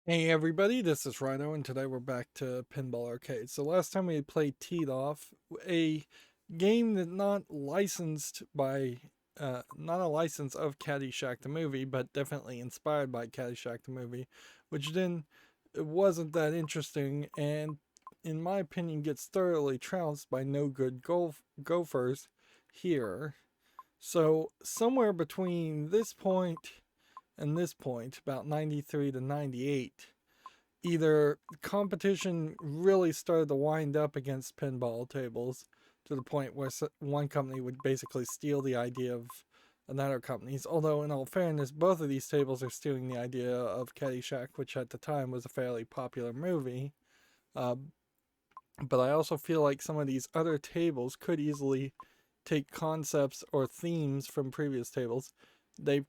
Hey everybody, this is Rydo, and today we're back to Pinball Arcade. So last time we played Teed Off, a game that not a license of Caddyshack the movie, but definitely inspired by Caddyshack the movie, which then it wasn't that interesting, and in my opinion gets thoroughly trounced by no good gophers here. So somewhere between this point and this point, about 93 to 98, either competition really started to wind up against pinball tables to the point where one company would basically steal the idea of another company's. Although, in all fairness, both of these tables are stealing the idea of Caddyshack, which at the time was a fairly popular movie. Uh, but I also feel like some of these other tables could easily take concepts or themes from previous tables. They've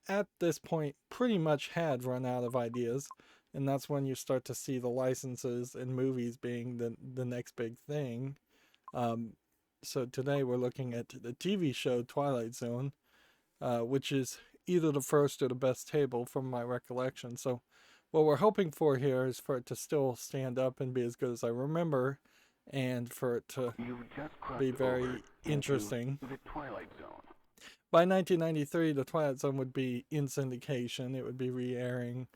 at this point pretty much had run out of ideas, and that's when you start to see the licenses and movies being the next big thing. Um, so today we're looking at the TV show Twilight Zone, which is either the first or the best table from my recollection. So what we're hoping for here is for it to still stand up and be as good as I remember, and for it to You've just be crossed over very into interesting. the Twilight Zone. By 1993, the Twilight Zone would be in syndication. It would be re-airing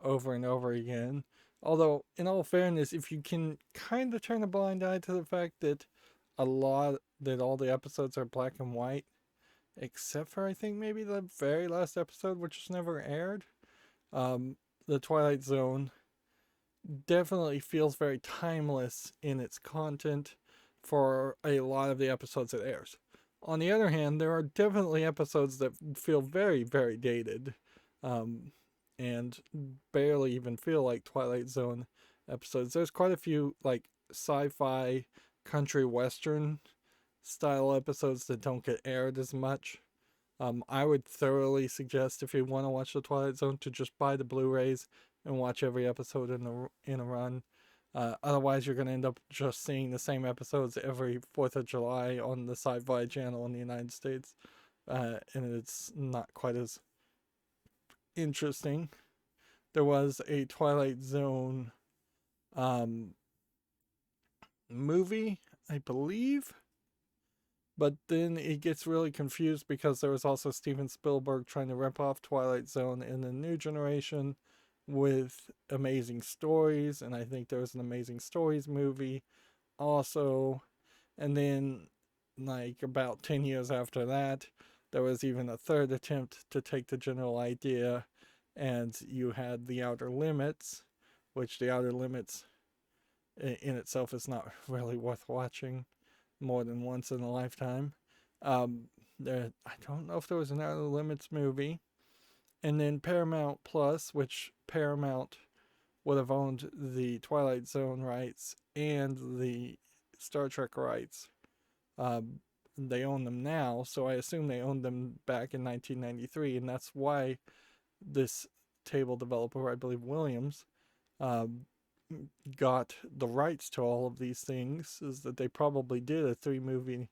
over and over again. Although, in all fairness, if you can kind of turn a blind eye to the fact that all the episodes are black and white, except for I think maybe the very last episode, which was never aired, um, the Twilight Zone definitely feels very timeless in its content for a lot of the episodes it airs. On the other hand, there are definitely episodes that feel very, very dated, um, and barely even feel like Twilight Zone episodes. There's quite a few like sci-fi, country western style episodes that don't get aired as much. I would thoroughly suggest, if you want to watch the Twilight Zone, to just buy the Blu-rays and watch every episode in a run. Otherwise, you're going to end up just seeing the same episodes every 4th of July on the Sci-Fi channel in the United States, and it's not quite as interesting. There was a Twilight Zone um, movie, I believe, but then it gets really confused because there was also Steven Spielberg trying to rip off Twilight Zone in the new generation with Amazing Stories, and I think there was an Amazing Stories movie also. And then, like, about 10 years after that, there was even a third attempt to take the general idea, and you had The Outer Limits, which The Outer Limits in itself is not really worth watching more than once in a lifetime. Um, I don't know if there was an Outer Limits movie. And then Paramount Plus, which Paramount would have owned the Twilight Zone rights and the Star Trek rights. Um, they own them now, so I assume they owned them back in 1993, and that's why this table developer, I believe Williams, um, got the rights to all of these things. Is that they probably did a 3 movie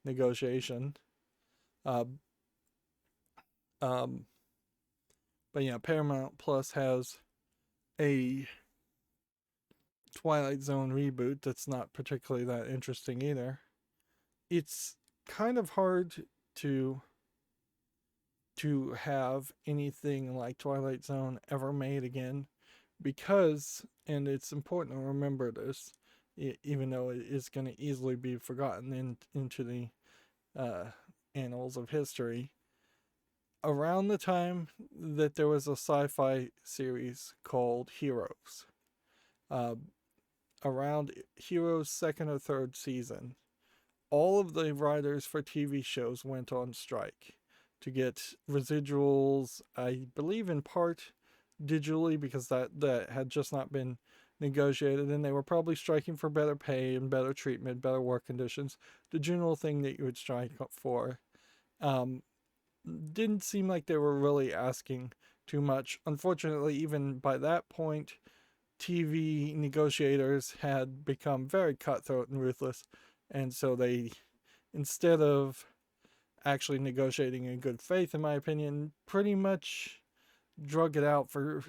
negotiation. Uh, um, but yeah, Paramount Plus has a Twilight Zone reboot that's not particularly that interesting either. It's kind of hard to have anything like Twilight Zone ever made again because, and it's important to remember this, even though it is going to easily be forgotten into the uh, annals of history. Around the time that there was a sci-fi series called Heroes, uh, around Heroes' second or third season, all of the writers for TV shows went on strike to get residuals, I believe in part digitally because that had just not been negotiated, and they were probably striking for better pay and better treatment, better work conditions, the general thing that you would strike for. Um, didn't seem like they were really asking too much. Unfortunately, even by that point, TV negotiators had become very cutthroat and ruthless, and so they, instead of actually negotiating in good faith, in my opinion, pretty much drug it out for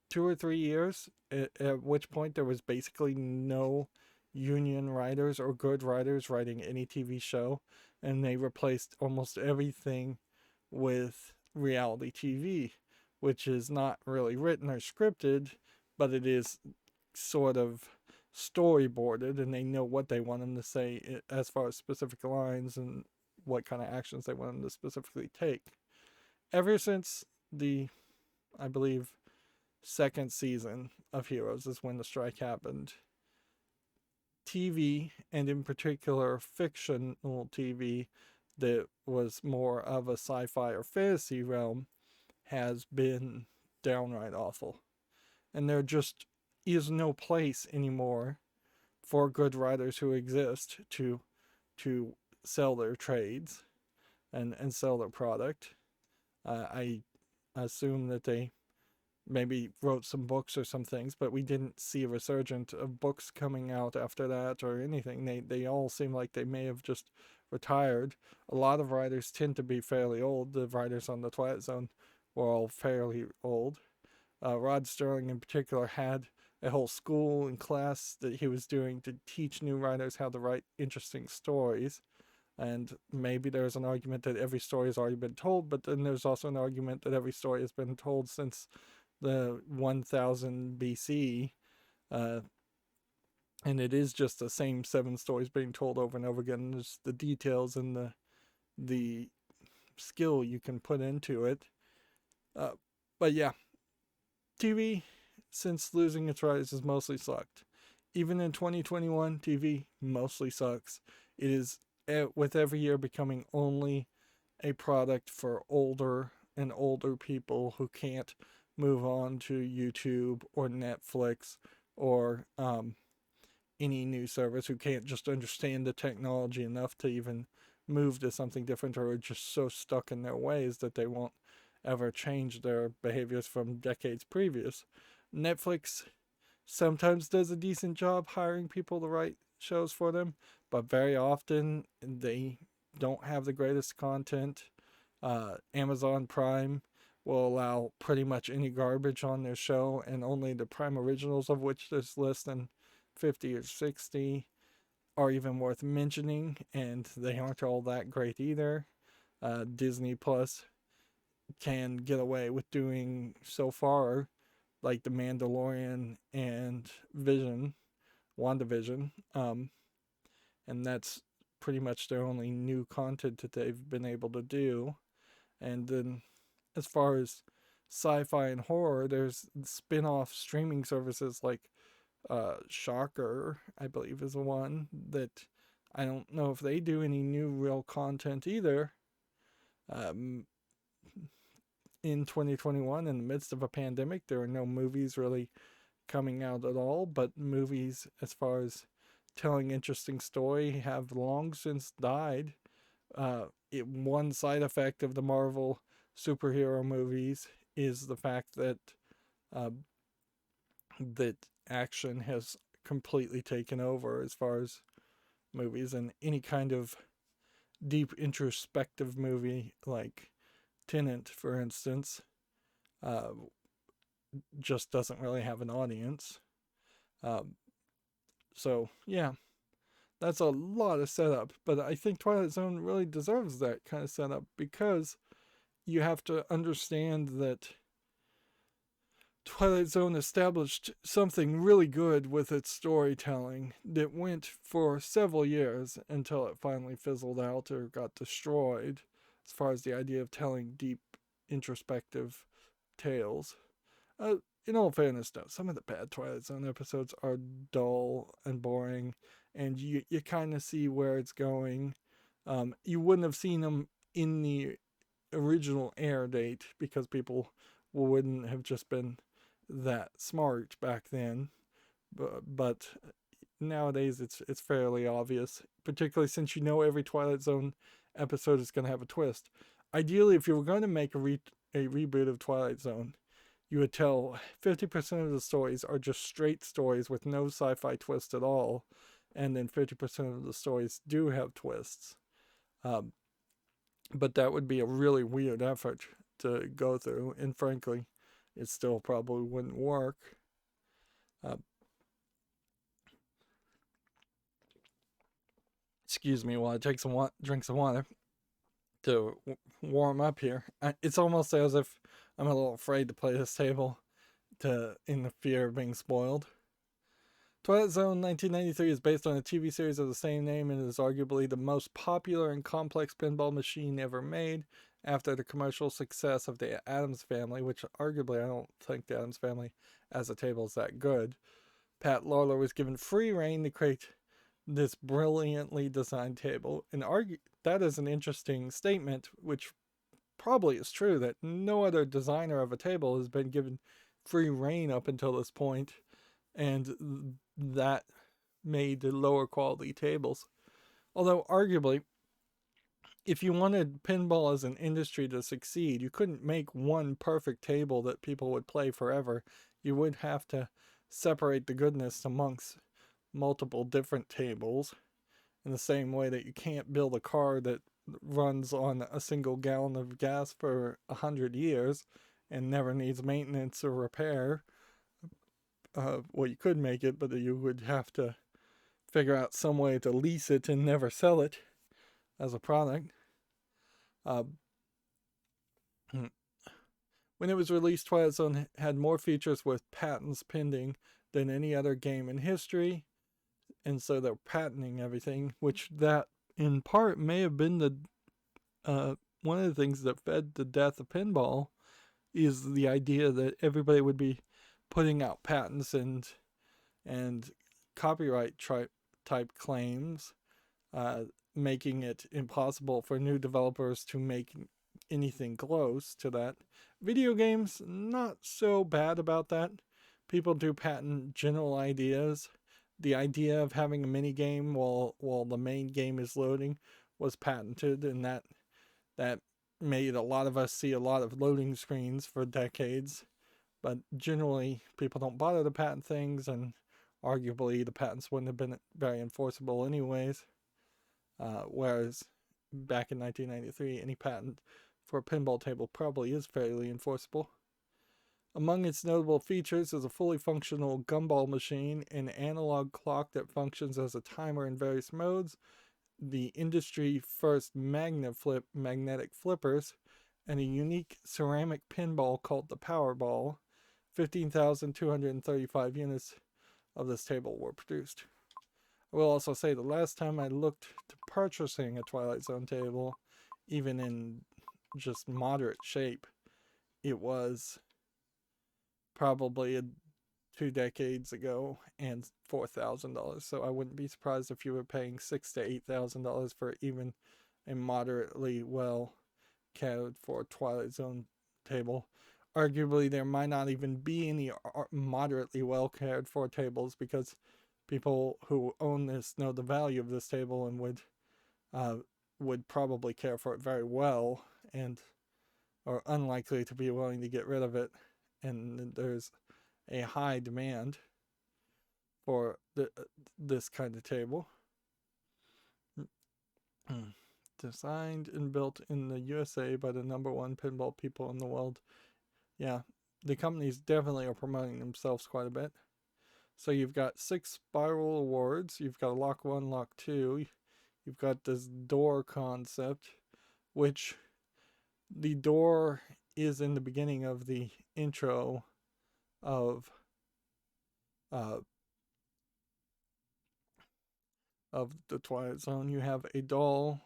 2 or 3 years, at which point there was basically no union writers or good writers writing any TV show, and they replaced almost everything with reality TV, which is not really written or scripted, but it is sort of storyboarded, and they know what they want them to say as far as specific lines and what kind of actions they want them to specifically take. Ever since the, I believe, second season of Heroes is when the strike happened, TV, and in particular fictional TV that was more of a sci-fi or fantasy realm, has been downright awful. And there just is no place anymore for good writers who exist to sell their trades and sell their product. I assume that they maybe wrote some books or some things, but we didn't see a resurgence of books coming out after that or anything. They all seem like they may have just retired. A lot of writers tend to be fairly old. The writers on the Twilight Zone were all fairly old. Rod Sterling in particular had a whole school and class that he was doing to teach new writers how to write interesting stories. And maybe there's an argument that every story has already been told, but then there's also an argument that every story has been told since the 1000 BC, and it is just the same 7 stories being told over and over again. Just the details and the skill you can put into it. But yeah, TV, since losing its rights, has mostly sucked. Even in 2021, TV mostly sucks. It is, with every year, becoming only a product for older and older people who can't move on to YouTube or Netflix or any new service, who can't just understand the technology enough to even move to something different, or are just so stuck in their ways that they won't ever change their behaviors from decades previous. Netflix sometimes does a decent job hiring people to write shows for them, but very often they don't have the greatest content. Amazon Prime will allow pretty much any garbage on their show, and only the Prime originals, of which there's less than 50 or 60, are even worth mentioning, and they aren't all that great either. Disney Plus can get away with doing so far, like The Mandalorian and WandaVision, and that's pretty much their only new content that they've been able to do. And then, as far as sci-fi and horror, there's spin-off streaming services like Shocker, I believe, is the one that I don't know if they do any new real content either. In 2021, in the midst of a pandemic, there are no movies really coming out at all, but movies, as far as telling interesting story, have long since died. One side effect of the Marvel superhero movies is the fact that that action has completely taken over as far as movies, and any kind of deep introspective movie like Tenet, for instance, just doesn't really have an audience. So yeah, that's a lot of setup, but I think Twilight Zone really deserves that kind of setup, because you have to understand that Twilight Zone established something really good with its storytelling that went for several years until it finally fizzled out or got destroyed, as far as the idea of telling deep, introspective tales. In all fairness, though, some of the bad Twilight Zone episodes are dull and boring, and you kind of see where it's going. You wouldn't have seen them in the original air date, because people wouldn't have just been that smart back then. But nowadays it's fairly obvious, particularly since you know every Twilight Zone episode is going to have a twist. Ideally, if you were going to make a reboot of Twilight Zone, you would tell 50% of the stories are just straight stories with no sci-fi twist at all, and then 50% of the stories do have twists. But that would be a really weird effort to go through, and frankly, it still probably wouldn't work. Excuse me while I take some drink some water to warm up here. It's almost as if I'm a little afraid to play this table in the fear of being spoiled. Twilight Zone 1993 is based on a TV series of the same name and is arguably the most popular and complex pinball machine ever made after the commercial success of the Addams Family, which arguably I don't think the Addams Family as a table is that good. Pat Lawler was given free reign to create this brilliantly designed table, and that is an interesting statement, which probably is true, that no other designer of a table has been given free reign up until this point, and that made the lower quality tables. Although arguably, if you wanted pinball as an industry to succeed, you couldn't make one perfect table that people would play forever. You would have to separate the goodness amongst multiple different tables, in the same way that you can't build a car that runs on a single gallon of gas for 100 years and never needs maintenance or repair. Well, you could make it, but you would have to figure out some way to lease it and never sell it as a product. When it was released, Twilight Zone had more features with patents pending than any other game in history, and so they're patenting everything, which that in part may have been the one of the things that fed the death of pinball, is the idea that everybody would be putting out patents and copyright type claims, making it impossible for new developers to make anything close to that. Video games, not so bad about that. People do patent general ideas. The idea of having a mini game while the main game is loading was patented, and that made a lot of us see a lot of loading screens for decades. But generally, people don't bother to patent things, and arguably the patents wouldn't have been very enforceable anyways. Whereas back in 1993, any patent for a pinball table probably is fairly enforceable. Among its notable features is a fully functional gumball machine, an analog clock that functions as a timer in various modes, the industry first magnetic flippers, and a unique ceramic pinball called the Powerball. 15,235 units of this table were produced. I will also say the last time I looked to purchasing a Twilight Zone table, even in just moderate shape, it was probably 2 decades ago and $4,000. So I wouldn't be surprised if you were paying $6,000 to $8,000 for even a moderately well cared for Twilight Zone table. Arguably, there might not even be any moderately well cared for tables, because people who own this know the value of this table and would probably care for it very well, and are unlikely to be willing to get rid of it. And there's a high demand for this kind of table. Designed and built in the USA by the #1 pinball people in the world. Yeah, the companies definitely are promoting themselves quite a bit. So you've got 6 spiral awards. You've got Lock 1, Lock 2. You've got this door concept, which the door is in the beginning of the intro of the Twilight Zone. You have a doll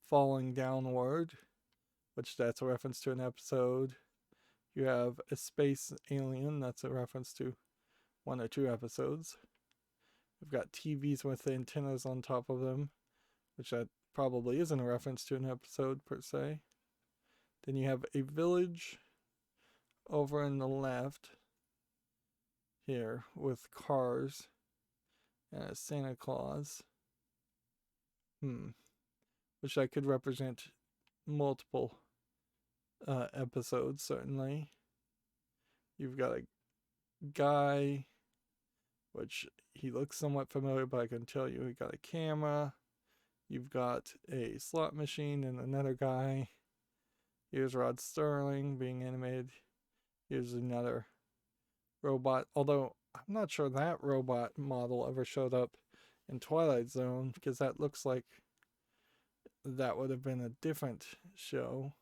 falling downward, which that's a reference to an episode. You have a space alien, that's a reference to 1 or 2 episodes. We've got TVs with the antennas on top of them, which that probably isn't a reference to an episode per se. Then you have a village over in the left here with cars and a Santa Claus. Which I could represent multiple episodes, certainly. You've got a guy, which he looks somewhat familiar, but I can tell you he got a camera. You've got a slot machine and another guy. Here's Rod Sterling being animated. Here's another robot, although I'm not sure that robot model ever showed up in Twilight Zone, because that looks like that would have been a different show,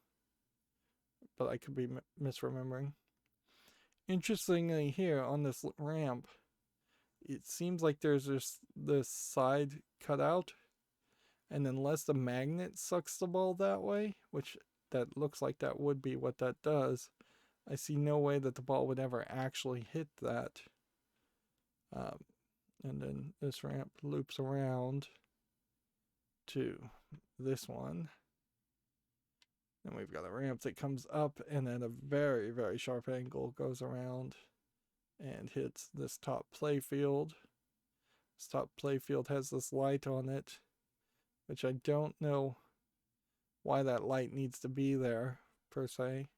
but I could be misremembering. Interestingly, here on this ramp, it seems like there's this side cut out, and unless the magnet sucks the ball that way, which that looks like that would be what that does, I see no way that the ball would ever actually hit that. And then this ramp loops around to this one. And we've got a ramp that comes up and at a very, very sharp angle goes around and hits this top playfield. This top playfield has this light on it, which I don't know why that light needs to be there, per se.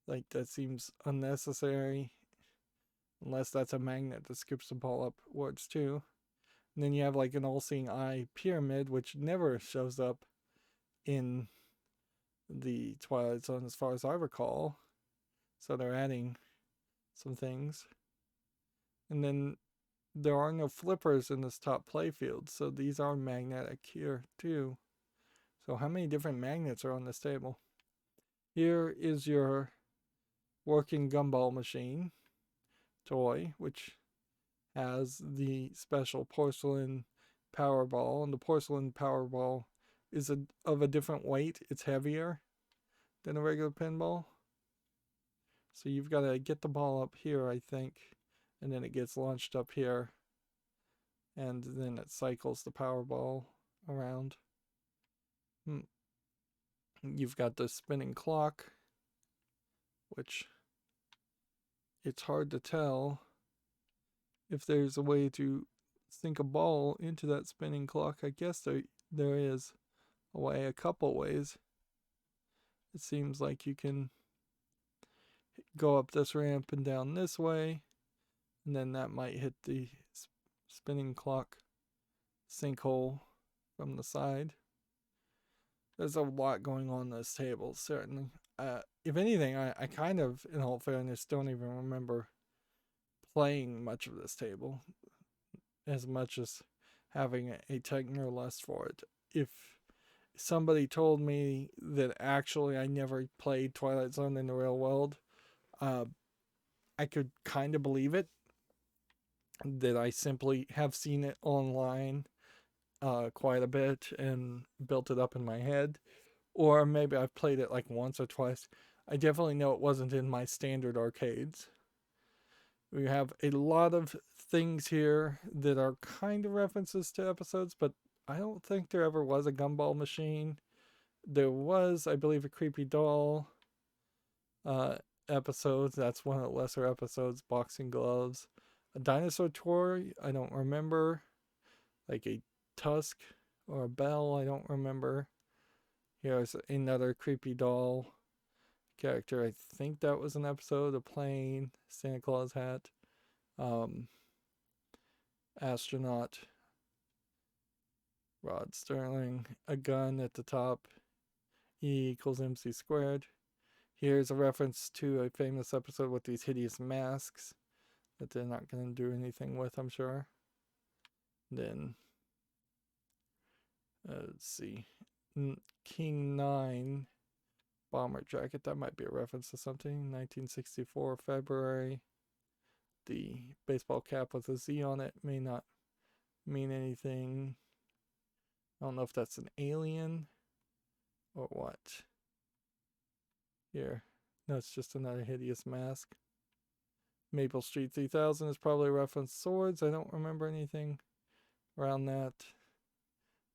Like, that seems unnecessary, unless that's a magnet that scoops the ball upwards too. And then you have like an all-seeing eye pyramid, which never shows up in the Twilight Zone as far as I recall. So they're adding some things. And then there are no flippers in this top playfield, so these are magnetic here too. So how many different magnets are on this table? Here is your working gumball machine toy, which has the special porcelain Powerball, and the porcelain Powerball is of a different weight. It's heavier than a regular pinball. So you've got to get the ball up here, I think, and then it gets launched up here, and then it cycles the Powerball around. You've got the spinning clock, which it's hard to tell if there's a way to sink a ball into that spinning clock. I guess there is a way, a couple ways. It seems like you can go up this ramp and down this way, and then that might hit the spinning clock sinkhole from the side. There's a lot going on this table, certainly. If anything, I kind of, in all fairness, don't even remember playing much of this table as much as having a techno lust for it. If somebody told me that actually I never played Twilight Zone in the real world, I could kind of believe it, that I simply have seen it online quite a bit and built it up in my head, or maybe I've played it like once or twice. I definitely know it wasn't in my standard arcades. We have a lot of things here that are kind of references to episodes, but I don't think there ever was a gumball machine. There was, I believe, a creepy doll episode. That's one of the lesser episodes. Boxing gloves. A dinosaur toy, I don't remember. Like a tusk or a bell, I don't remember. Here's another creepy doll character. I think that was an episode. A plane, Santa Claus hat, astronaut, Rod Sterling, a gun at the top, E equals MC squared. Here's a reference to a famous episode with these hideous masks that they're not going to do anything with, I'm sure. Then, let's see, King 9 bomber jacket. That might be a reference to something. 1964 February. The baseball cap with a Z on it may not mean anything. I don't know if that's an alien or what. Here. No, it's just another hideous mask. Maple Street 3000 is probably a reference to swords. I don't remember anything around that.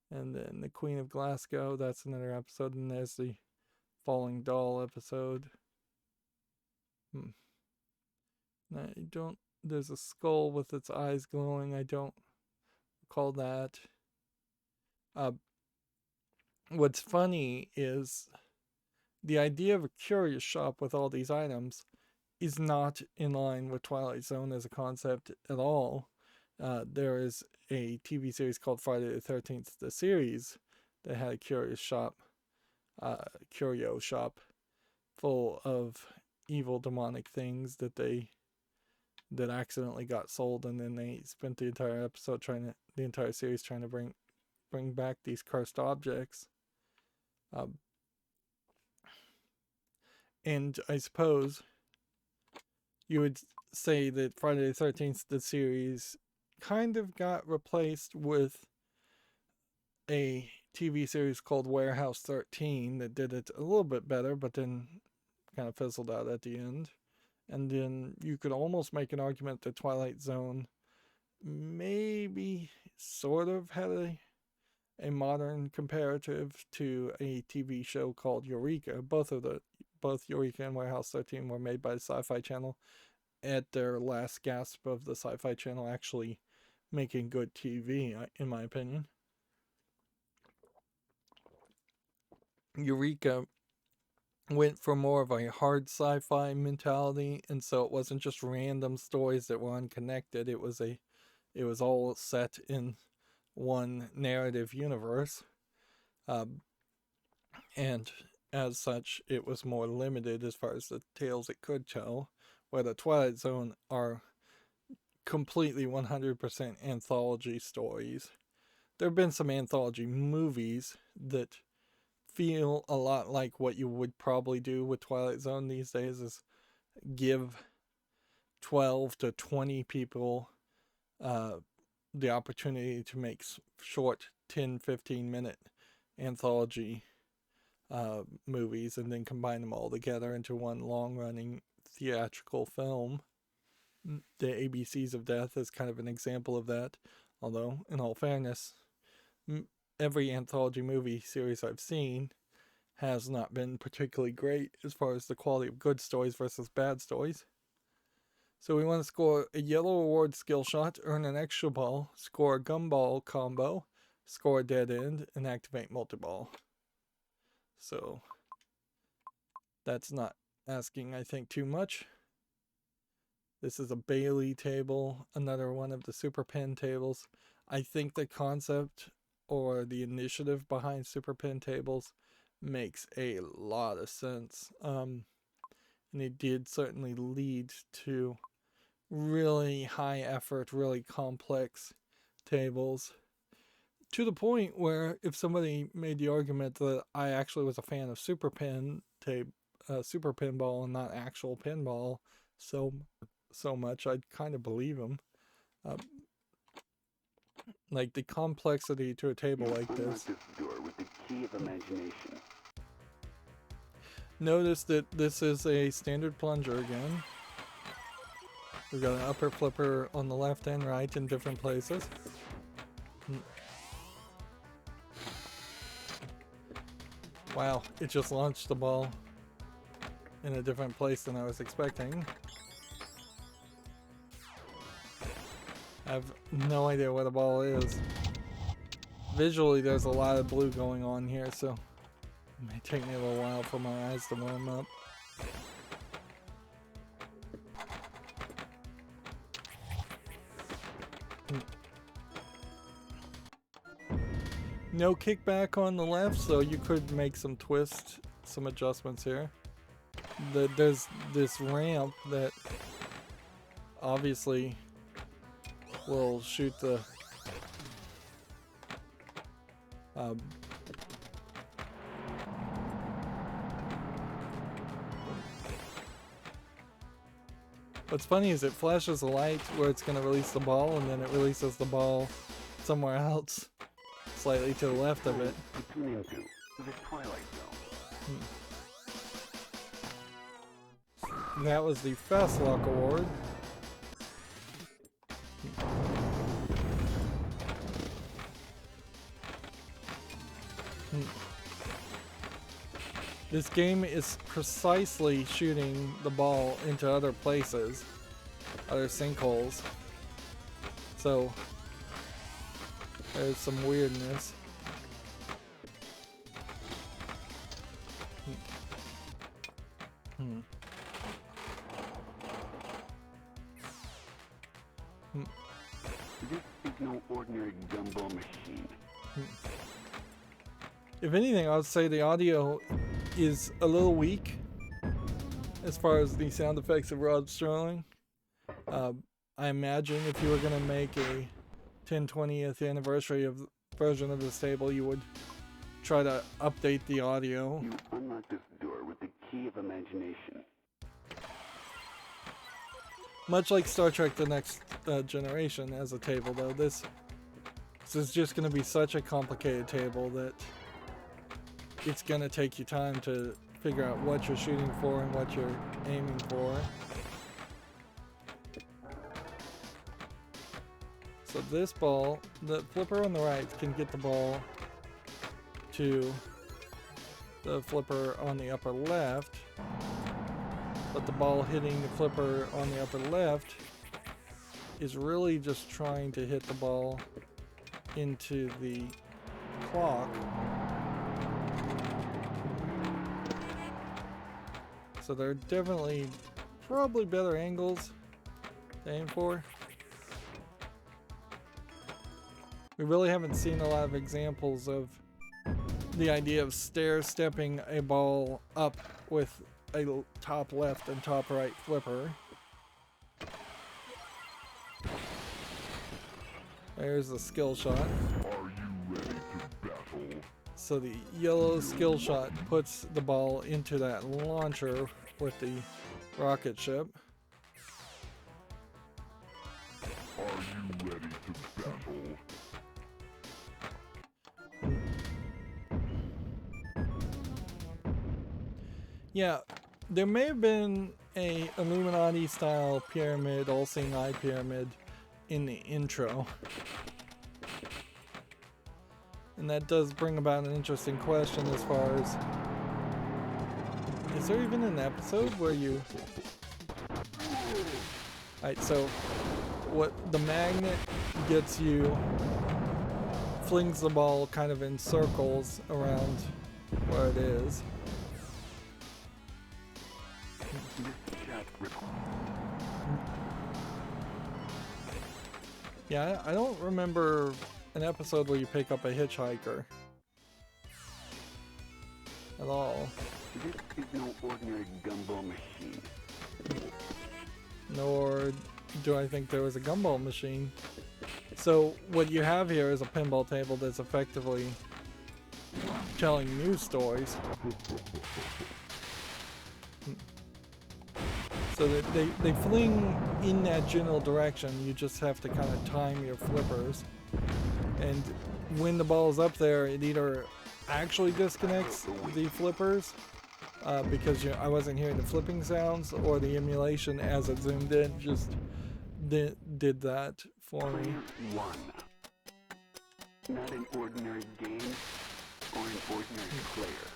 And then the Queen of Glasgow, that's another episode. And there's the Falling Doll episode. There's a skull with its eyes glowing. I don't recall that. What's funny is the idea of a curious shop with all these items is not in line with Twilight Zone as a concept at all. There is a TV series called Friday the 13th, the series, that had a curio shop full of evil demonic things that accidentally got sold, and then they spent the entire series trying to bring back these cursed objects. And I suppose you would say that Friday the 13th, the series, kind of got replaced with a TV series called Warehouse 13 that did it a little bit better, but then kind of fizzled out at the end. And then you could almost make an argument that Twilight Zone maybe sort of had a modern comparative to a TV show called Eureka. Both Eureka and Warehouse 13 were made by the Sci-Fi Channel at their last gasp of the Sci-Fi Channel actually making good TV, in my opinion. Eureka went for more of a hard sci-fi mentality, and so it wasn't just random stories that were unconnected. It was all set in one narrative universe, and as such, it was more limited as far as the tales it could tell. Where the Twilight Zone are completely 100% anthology stories. There have been some anthology movies that feel a lot like what you would probably do with Twilight Zone these days, is give 12 to 20 people the opportunity to make short 10-15 minute anthology movies and then combine them all together into one long running theatrical film. The ABCs of Death is kind of an example of that, although in all fairness, every anthology movie series I've seen has not been particularly great as far as the quality of good stories versus bad stories. So we want to score a yellow award skill shot, earn an extra ball, score a gumball combo, score a dead end, and activate multiball. So that's not asking, I think, too much. This is a Bailey table, another one of the Super Pen tables. I think the concept or the initiative behind Super Pen tables makes a lot of sense. And it did certainly lead to really high effort, really complex tables. To the point where if somebody made the argument that I actually was a fan of Super Pinball and not actual pinball so much, I'd kind of believe them. Like the complexity to a table like this. With the key of imagination. Notice that this is a standard plunger again. We've got an upper flipper on the left and right in different places. Wow, it just launched the ball in a different place than I was expecting. I have no idea what a ball is. Visually, there's a lot of blue going on here, so it may take me a little while for my eyes to warm up. No kickback on the left, so you could make some adjustments here. There's this ramp that obviously will shoot the what's funny is it flashes a light where it's going to release the ball, and then it releases the ball somewhere else, slightly to the left of it. Tune into the Twilight Zone. That was the Fast Lock Award. This game is precisely shooting the ball into other places, other sinkholes. So there's some weirdness. This is no ordinary gumball machine. If anything, I would say the audio is a little weak. as far as the sound effects of Rod Sterling. I imagine if you were going to make a 10/20th anniversary of version of this table, you would try to update the audio. You unlock this door with the key of imagination. Much like Star Trek The Next Generation as a table, though, this is just going to be such a complicated table that it's going to take you time to figure out what you're shooting for and what you're aiming for. So this ball, the flipper on the right can get the ball to the flipper on the upper left, but the ball hitting the flipper on the upper left is really just trying to hit the ball into the clock. So there are definitely probably better angles to aim for. We really haven't seen a lot of examples of the idea of stair-stepping a ball up with a top left and top right flipper. There's the skill shot. Are you ready to battle? So the yellow skill shot puts the ball into that launcher with the rocket ship. Are you ready to battle? Yeah, there may have been a Illuminati style pyramid, all-seeing eye pyramid in the intro. And that does bring about an interesting question as far as, is there even an episode where you... Alright, so what the magnet gets you, flings the ball kind of in circles around where it is. Yeah, I don't remember an episode where you pick up a hitchhiker at all. This is no ordinary gumball machine. Nor do I think there was a gumball machine. So what you have here is a pinball table that's effectively telling news stories. So they fling in that general direction. You just have to kind of time your flippers. And when the ball's up there, it either actually disconnects the flippers because I wasn't hearing the flipping sounds, or the emulation as it zoomed in just did that for me. Player one. Not an ordinary game or an ordinary player.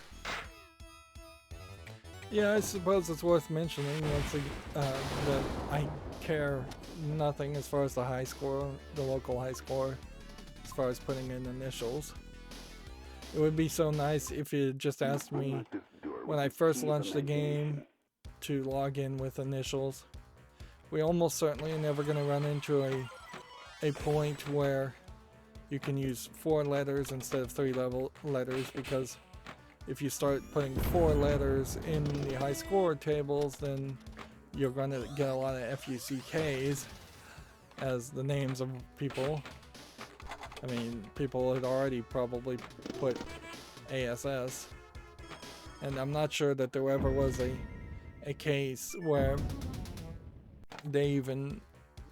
Yeah, I suppose it's worth mentioning once that I care nothing as far as the high score, the local high score, as far as putting in initials. It would be so nice if you just asked me when I first launched the game to log in with initials. We almost certainly are never going to run into a point where you can use 4 letters instead of 3 letters, because if you start putting 4 letters in the high score tables, then you're going to get a lot of FUCKs as the names of people. I mean, people had already probably put ASS, and I'm not sure that there ever was a case where they even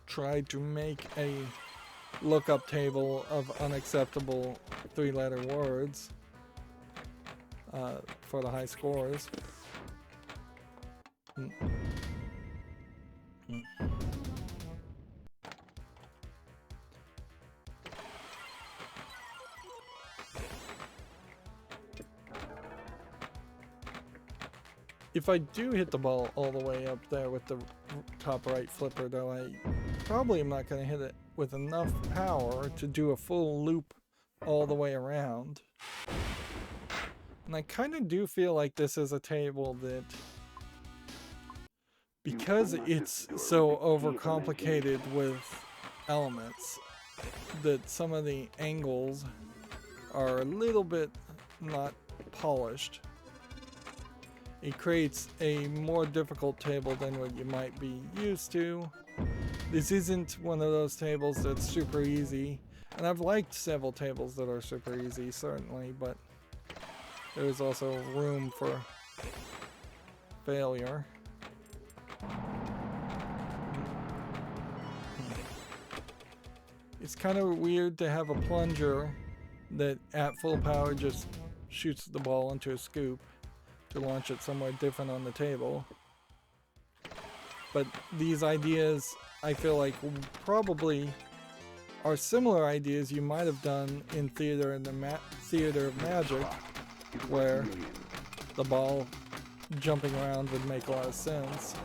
tried to make a lookup table of unacceptable 3-letter words for the high scores. If I do hit the ball all the way up there with the top right flipper, though, I probably am not going to hit it with enough power to do a full loop all the way around. And I kind of do feel like this is a table that, because it's so overcomplicated with elements, that some of the angles are a little bit not polished. It creates a more difficult table than what you might be used to. This isn't one of those tables that's super easy, and I've liked several tables that are super easy, certainly, but there is also room for failure. It's kind of weird to have a plunger that at full power just shoots the ball into a scoop to launch it somewhere different on the table. But these ideas, I feel like, probably are similar ideas you might have done in Theater of Magic, where the ball jumping around would make a lot of sense.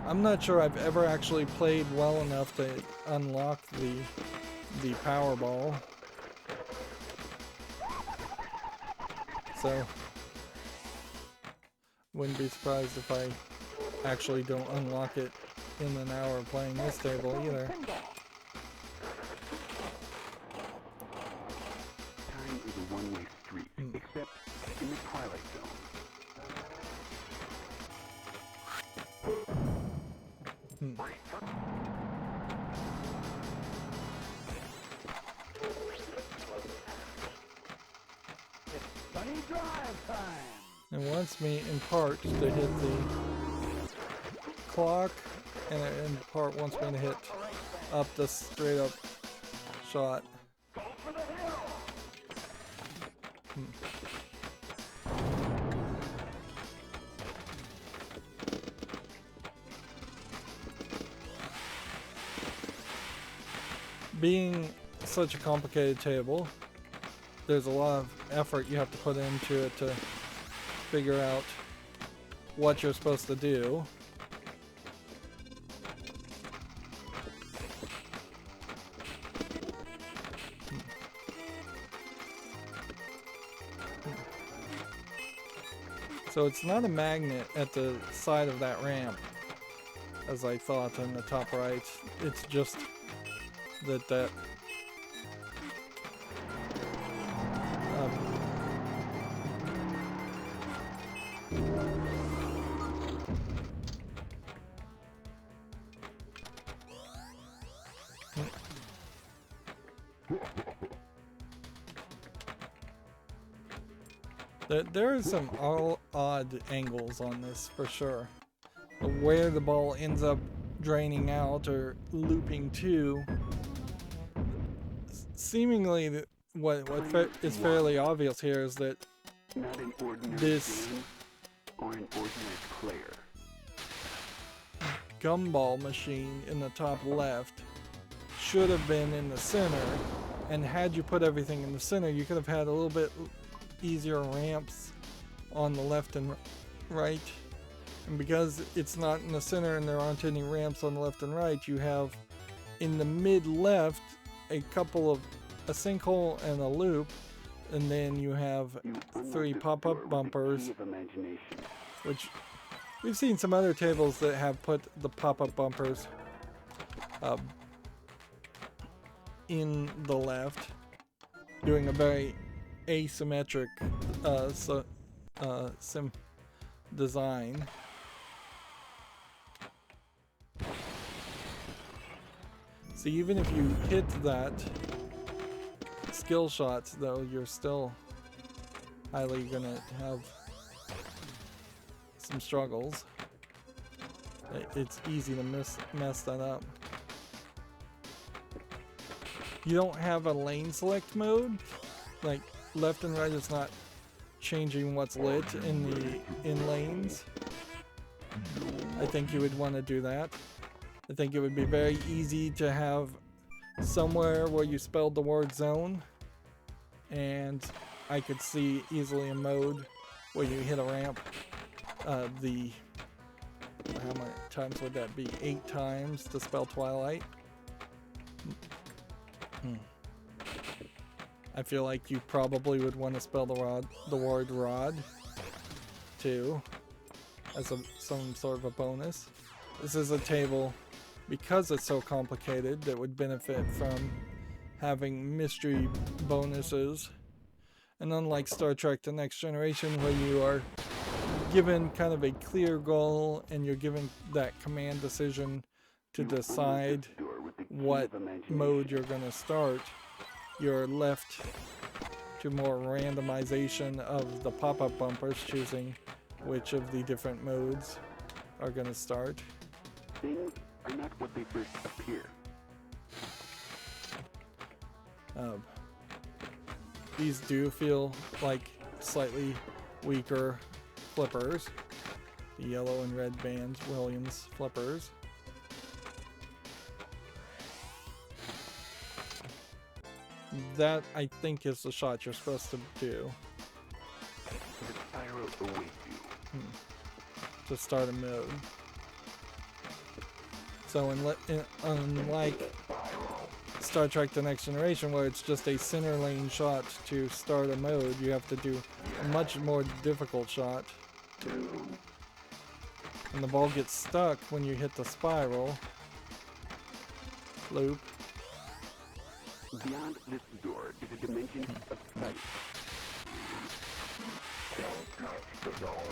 I'm not sure I've ever actually played well enough to unlock the Powerball. So, wouldn't be surprised if I actually don't unlock it in an hour of playing this table either. Time is a one-way street, except in the Twilight Zone. It wants me in part to hit the clock, and in part wants me to hit up the straight up shot. Being such a complicated table, there's a lot of effort you have to put into it to figure out what you're supposed to do. So it's not a magnet at the side of that ramp, as I thought in the top right. It's just that there are some odd angles on this for sure. Where the ball ends up draining out or looping to, seemingly what is fairly obvious here is that Not an ordinary this game or an ordinary player. gumball machine in the top left should have been in the center, and had you put everything in the center, you could have had a little bit easier ramps on the left and right. And because it's not in the center and there aren't any ramps on the left and right, you have in the mid left a sinkhole and a loop, and then you have three pop-up bumpers, which we've seen some other tables that have put the pop-up bumpers in the left, doing a very asymmetric sim design. So even if you hit that skill shots, though, you're still highly gonna have some struggles. It's easy to mess that up. You don't have a lane select mode, like left and right is not changing what's lit in lanes. I think you would want to do that. I think it would be very easy to have somewhere where you spelled the word zone, and I could see easily a mode where you hit a ramp how many times would that be? 8 times to spell Twilight. I feel like you probably would want to spell the word rod too, as some sort of a bonus. This is a table, because it's so complicated, that would benefit from having mystery bonuses And unlike Star Trek The Next Generation, where you are given kind of a clear goal and you're given that command decision to decide what mode you're going to start, you're left to more randomization of the pop-up bumpers choosing which of the different modes are going to start. Things are not what they first appear. These do feel like slightly weaker flippers. The yellow and red band Williams flippers. That, I think, is the shot you're supposed to do. The spiral awaits you. To start a mode. So unlike Star Trek The Next Generation, where it's just a center lane shot to start a mode, you have to do a much more difficult shot. And the ball gets stuck when you hit the spiral loop. Beyond this door is a dimension of sight. Don't touch the door.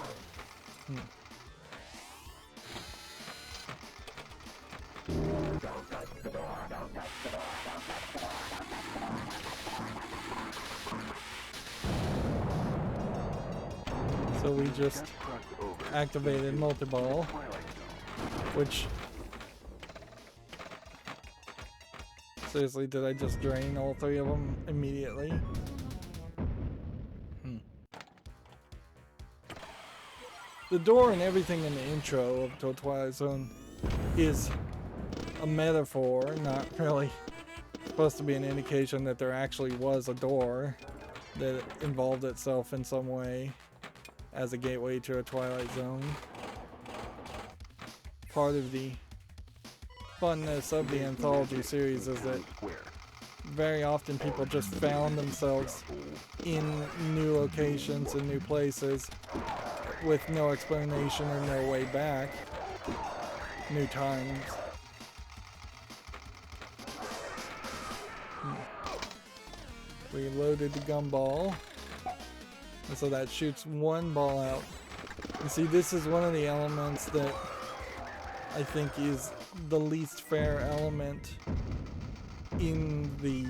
Don't touch the door. Don't touch the door. Don't touch the door. Don't touch the door. So we just Crossed over activated Multiball, Twilight Zone. which... Seriously, did I just drain all three of them immediately? The door and everything in the intro of the Twilight Zone is a metaphor, not really supposed to be an indication that there actually was a door that involved itself in some way as a gateway to a Twilight Zone. Part of the funness of the anthology series is that very often people just found themselves in new locations and new places with no explanation or no way back. New times. We loaded the gumball, and so that shoots one ball out. You see, this is one of the elements that I think is the least fair element in the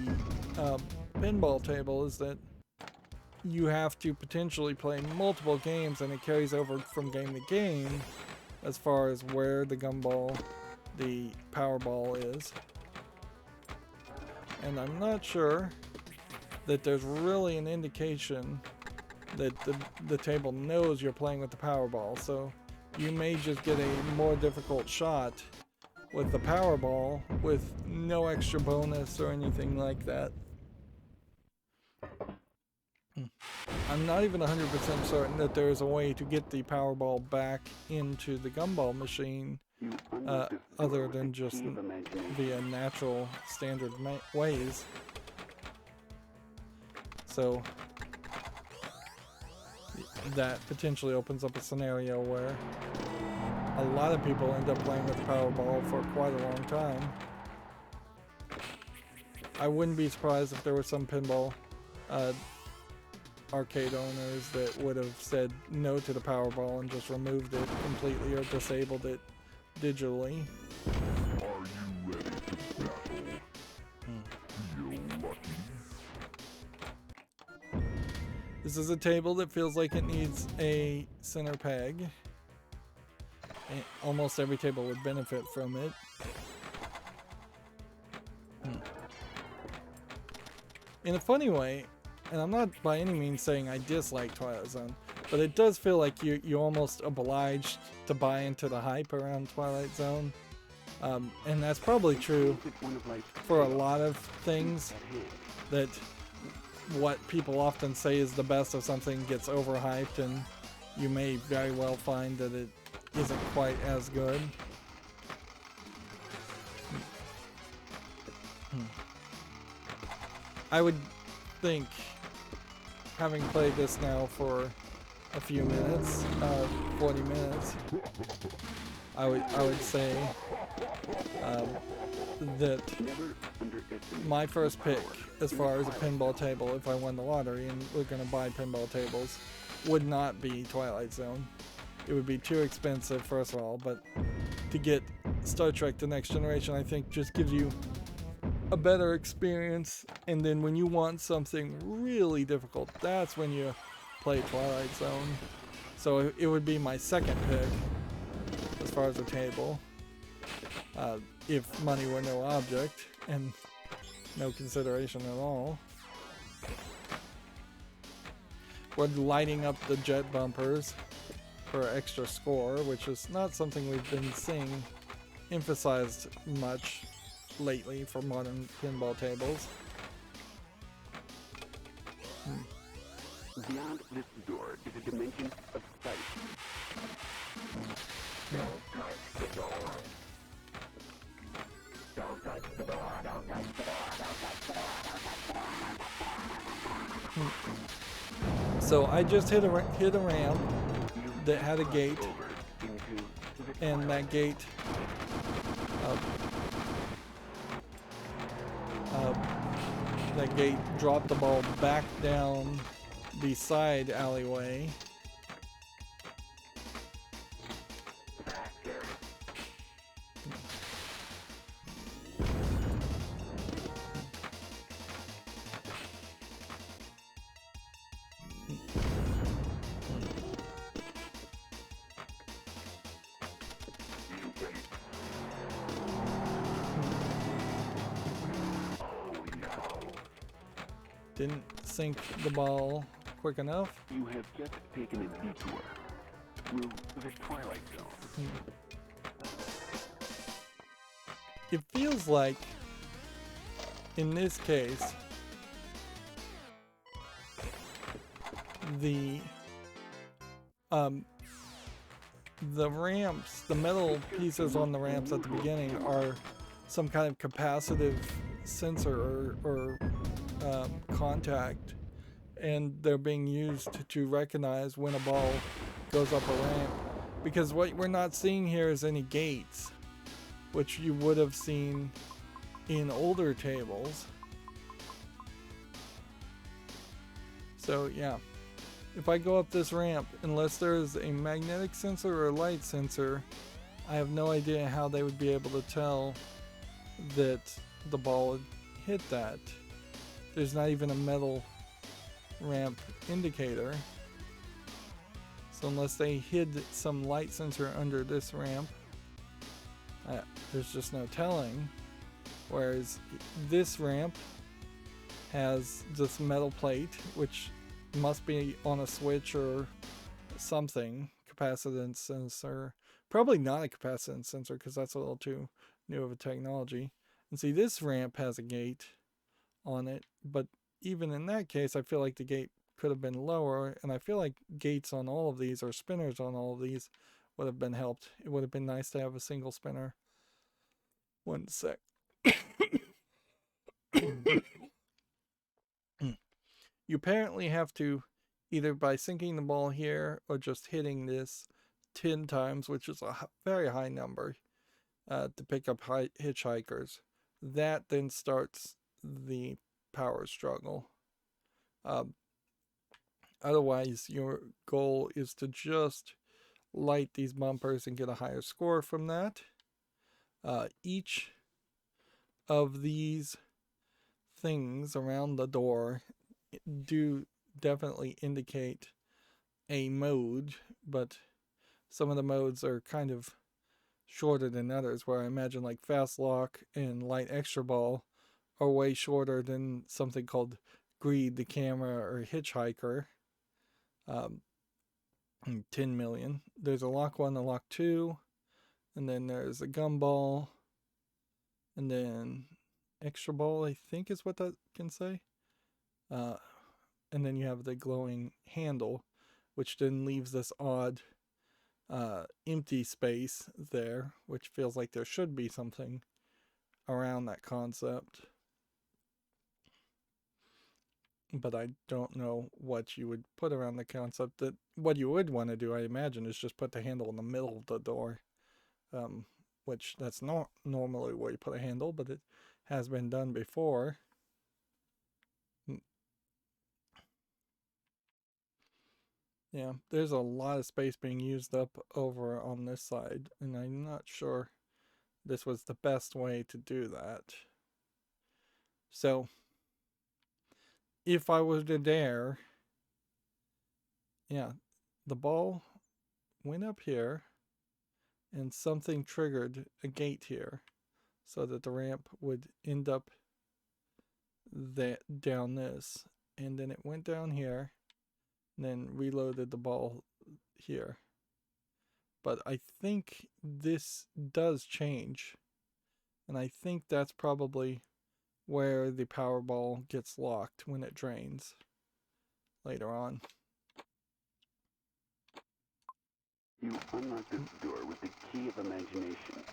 pinball table, is that you have to potentially play multiple games and it carries over from game to game as far as where the gumball, the Powerball is. And I'm not sure that there's really an indication that the table knows you're playing with the Powerball, so you may just get a more difficult shot with the Powerball with no extra bonus or anything like that. I'm not even 100% certain that there is a way to get the Powerball back into the gumball machine other than just via natural standard ways. So that potentially opens up a scenario where a lot of people end up playing with Powerball for quite a long time. I wouldn't be surprised if there were some pinball arcade owners that would have said no to the Powerball and just removed it completely or disabled it digitally. Are you ready to battle? Feel lucky? This is a table that feels like it needs a center peg. And almost every table would benefit from it. In a funny way, and I'm not by any means saying I dislike Twilight Zone, but it does feel like you're almost obliged to buy into the hype around Twilight Zone. And that's probably true for a lot of things, that what people often say is the best of something gets overhyped, and you may very well find that it isn't quite as good. I would think, having played this now for a few minutes, 40 minutes, I would say that my first pick as far as a pinball table, if I won the lottery and we're going to buy pinball tables, would not be Twilight Zone. It would be too expensive, first of all, but to get Star Trek The Next Generation, I think just gives you a better experience. And then when you want something really difficult, that's when you play Twilight Zone. So it would be my second pick as far as a table, if money were no object and no consideration at all. We're lighting up the jet bumpers for extra score, which is not something we've been seeing emphasized much lately for modern pinball tables. Beyond this door is a dimension of sight. Don't touch the door. Don't touch the door. Don't touch the door. Don't touch the door. Don't touch the door. So I just hit a ramp that had a gate, and that gate dropped the ball back down the side alleyway. Didn't sink the ball quick enough. You have just taken a detour through the Twilight Zone. It feels like, in this case, the ramps, the metal pieces on the ramps at the beginning are some kind of capacitive sensor or contact, and they're being used to recognize when a ball goes up a ramp, because what we're not seeing here is any gates, which you would have seen in older tables. So yeah, if I go up this ramp, unless there is a magnetic sensor or a light sensor, I have no idea how they would be able to tell that the ball would hit that. There's not even a metal ramp indicator. So unless they hid some light sensor under this ramp, there's just no telling. Whereas this ramp has this metal plate, which must be on a switch or something, capacitance sensor. Probably not a capacitance sensor, because that's a little too new of a technology. And see, this ramp has a gate on it, but even in that case, I feel like the gate could have been lower, and I feel like gates on all of these, or spinners on all of these, would have been helped. It would have been nice to have a single spinner. One sec. You apparently have to, either by sinking the ball here or just hitting this 10 times, which is a very high number, to pick up hitchhikers. That then starts the power struggle. Otherwise, your goal is to just light these bumpers and get a higher score from that. Each of these things around the door do definitely indicate a mode, but some of the modes are kind of shorter than others, where I imagine like Fast Lock and Light Extra Ball are way shorter than something called Greed the Camera or Hitchhiker. 10 million. There's a Lock 1, a Lock 2, and then there's a Gumball, and then Extra Ball, I think is what that can say. And then you have the glowing handle, which then leaves this odd empty space there, which feels like there should be something around that concept. But I don't know what you would put around the concept. That what you would want to do, I imagine, is just put the handle in the middle of the door, which that's not normally where you put a handle, but it has been done before. Yeah, there's a lot of space being used up over on this side, and I'm not sure this was the best way to do that. So, if I were to dare, yeah, the ball went up here, and something triggered a gate here, so that the ramp would end up down this, and then it went down here, and then reloaded the ball here. But I think this does change, and I think that's probably where the Powerball gets locked when it drains later on. You unlock this door with the key of imagination.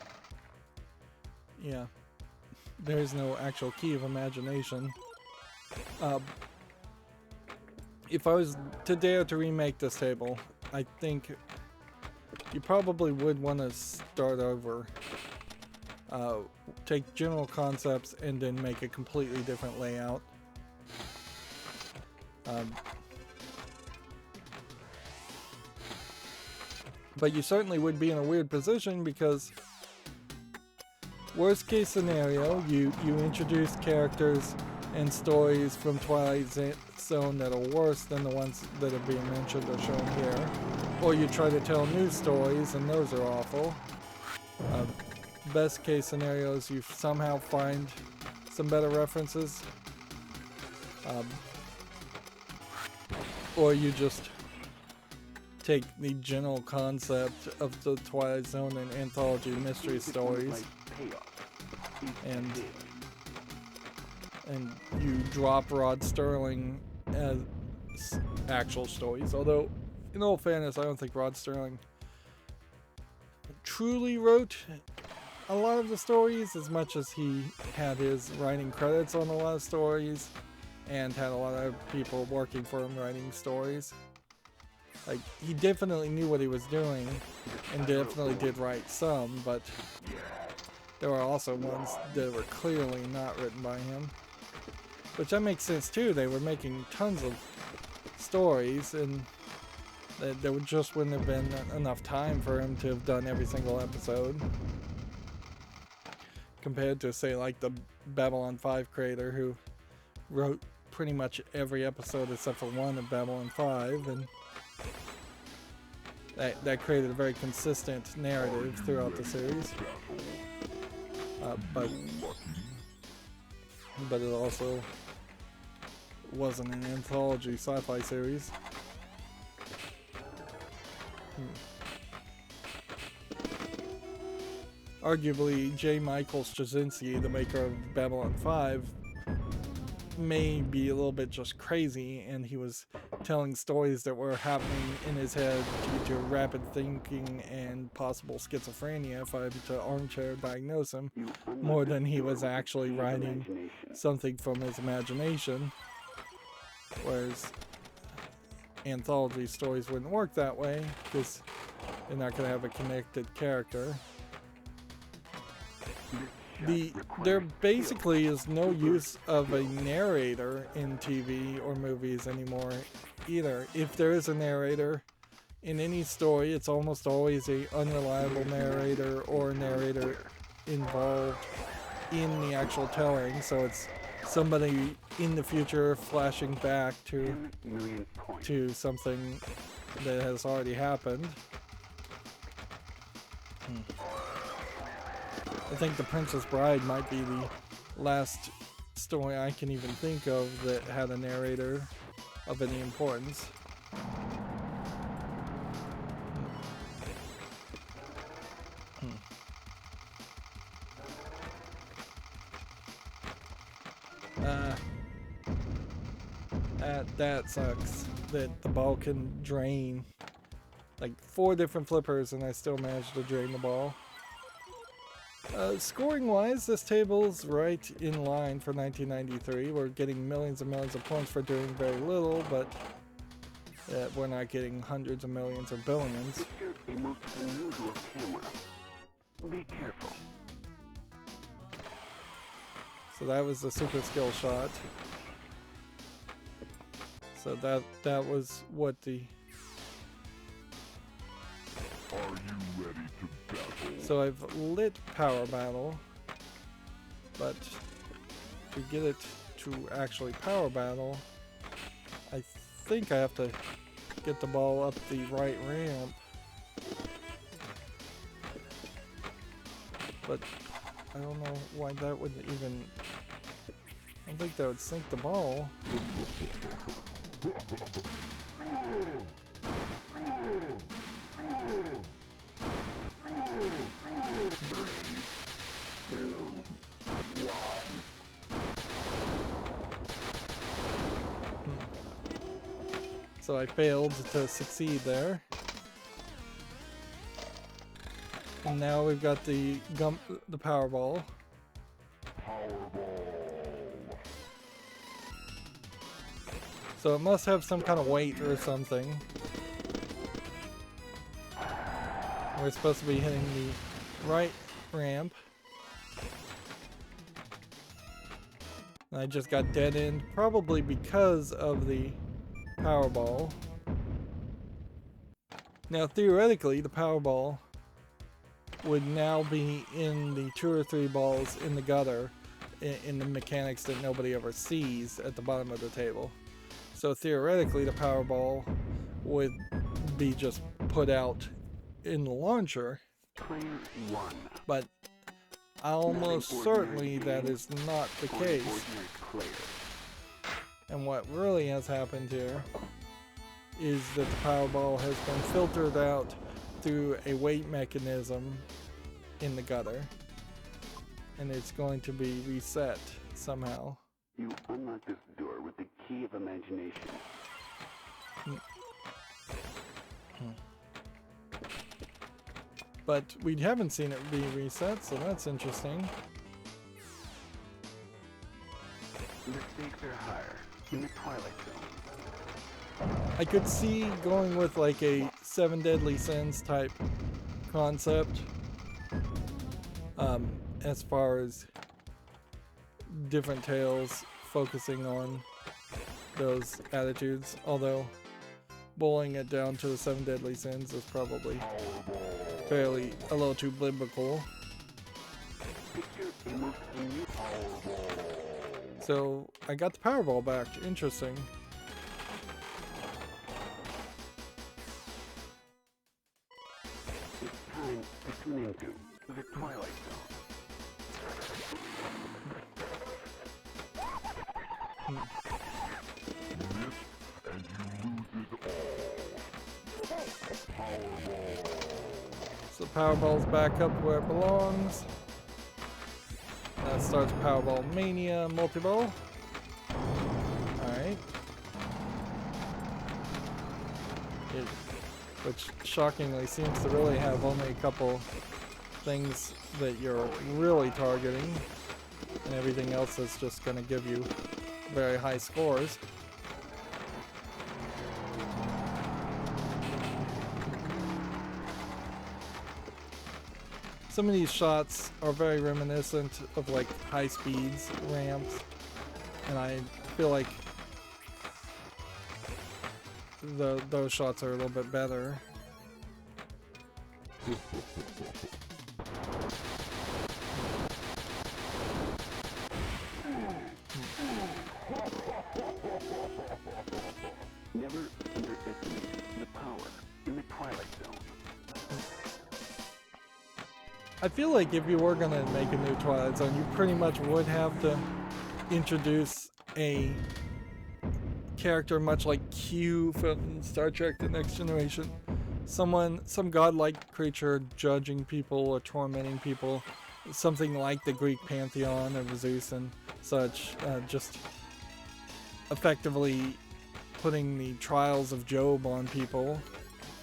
Yeah, there's no actual key of imagination. If I was to dare to remake this table, I think you probably would want to start over. Take general concepts and then make a completely different layout. But you certainly would be in a weird position because worst case scenario, you introduce characters and stories from Twilight Zone that are worse than the ones that are being mentioned or shown here. Or you try to tell new stories and those are awful. Best case scenarios, you somehow find some better references. Or you just take the general concept of the Twilight Zone and anthology mystery stories and you drop Rod Serling as actual stories. Although, in all fairness, I don't think Rod Serling truly wrote a lot of the stories as much as he had his writing credits on a lot of stories and had a lot of people working for him writing stories. Like, he definitely knew what he was doing and definitely did write some, but there were also ones that were clearly not written by him. Which that makes sense too. They were making tons of stories and there just wouldn't have been enough time for him to have done every single episode. Compared to, say, like the Babylon 5 creator who wrote pretty much every episode except for one of Babylon 5, and that created a very consistent narrative throughout the series. But it also wasn't an anthology sci-fi series. Arguably, J. Michael Straczynski, the maker of Babylon 5, may be a little bit just crazy, and he was telling stories that were happening in his head due to rapid thinking and possible schizophrenia, if I had to armchair diagnose him, more than he was actually writing something from his imagination. Whereas anthology stories wouldn't work that way, because you're not going to have a connected character. There basically is no use of a narrator in TV or movies anymore either. If there is a narrator in any story, it's almost always an unreliable narrator or a narrator involved in the actual telling. So it's somebody in the future flashing back to something that has already happened. I think The Princess Bride might be the last story I can even think of that had a narrator of any importance. That sucks. That the ball can drain like 4 different flippers and I still managed to drain the ball. Scoring wise, this table's right in line for 1993. We're getting millions and millions of points for doing very little, but we're not getting hundreds of millions or billions. A most unusual camera. Be careful. So that was the super skill shot. So that was what the So I've lit Power Battle, but to get it to actually Power Battle, I think I have to get the ball up the right ramp. But I don't know why that would even... I don't think that would sink the ball. So I failed to succeed there. And now we've got the Powerball. So it must have some kind of weight or something. We're supposed to be hitting the right ramp. And I just got dead end, probably because of the Powerball. Now theoretically, the Powerball would now be in the 2 or 3 balls in the gutter in the mechanics that nobody ever sees at the bottom of the table. So theoretically the Powerball would be just put out in the launcher, but almost certainly that is not the case. And what really has happened here is that the Powerball has been filtered out through a weight mechanism in the gutter, and it's going to be reset somehow. You unlock this door with the key of imagination. But we haven't seen it be reset, so that's interesting. The stakes are higher in the Twilight Zone. I could see going with like a 7 Deadly Sins type concept, as far as different tales focusing on those attitudes, although boiling it down to the 7 Deadly Sins is probably fairly a little too biblical. So I got the Powerball back. Interesting. It's time to tune into the Twilight Zone. So Powerball's back up where it belongs. That starts Powerball Mania Multiball. Alright. Which shockingly seems to really have only a couple things that you're really targeting, and everything else is just going to give you very high scores. Some of these shots are very reminiscent of like high speeds ramps, and I feel like those shots are a little bit better. Never underestimate the power in the Twilight Zone. I feel like if you were gonna make a new Twilight Zone, you pretty much would have to introduce a character much like Q from Star Trek The Next Generation. Some godlike creature judging people or tormenting people. Something like the Greek pantheon of Zeus and such. Just effectively putting the trials of Job on people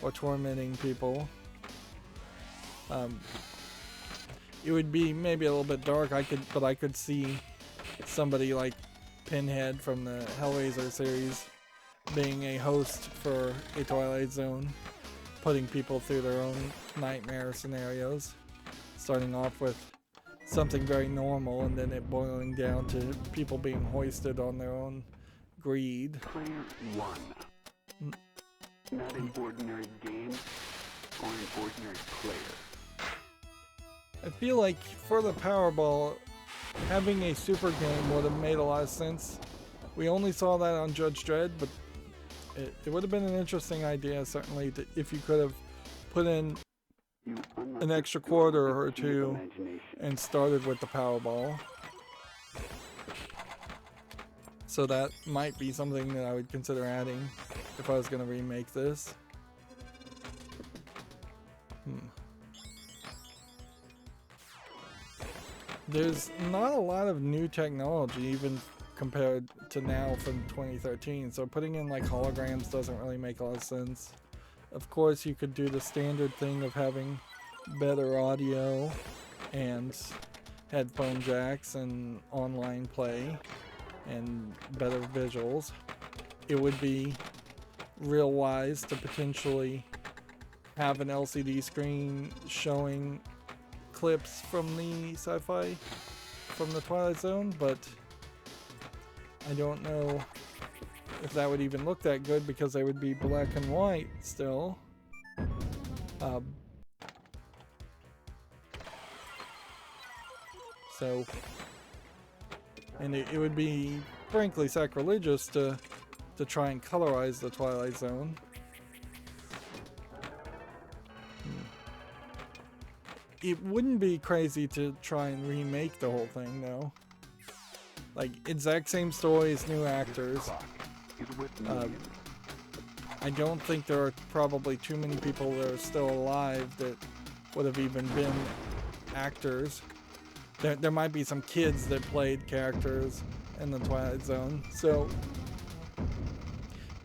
or tormenting people. It would be maybe a little bit dark, but I could see somebody like Pinhead from the Hellraiser series being a host for a Twilight Zone, putting people through their own nightmare scenarios, starting off with something very normal and then it boiling down to people being hoisted on their own greed. Player 1. Not an ordinary game or an ordinary player? I feel like for the Powerball, having a super game would have made a lot of sense. We only saw that on Judge Dredd, but it would have been an interesting idea, certainly, if you could have put in You unlock an the extra door quarter with or the key of two imagination. and started with the Powerball. So that might be something that I would consider adding if I was going to remake this. There's not a lot of new technology, even compared to now from 2013, so putting in like holograms doesn't really make a lot of sense. Of course, you could do the standard thing of having better audio and headphone jacks and online play and better visuals. It would be real wise to potentially have an LCD screen showing clips from the sci-fi, from the Twilight Zone, but I don't know if that would even look that good because they would be black and white still. So, and it would be frankly sacrilegious to try and colorize the Twilight Zone. It wouldn't be crazy to try and remake the whole thing, though. Like, exact same stories, new actors. Is with Mania. I don't think there are probably too many people that are still alive that would have even been actors. There might be some kids that played characters in the Twilight Zone. So,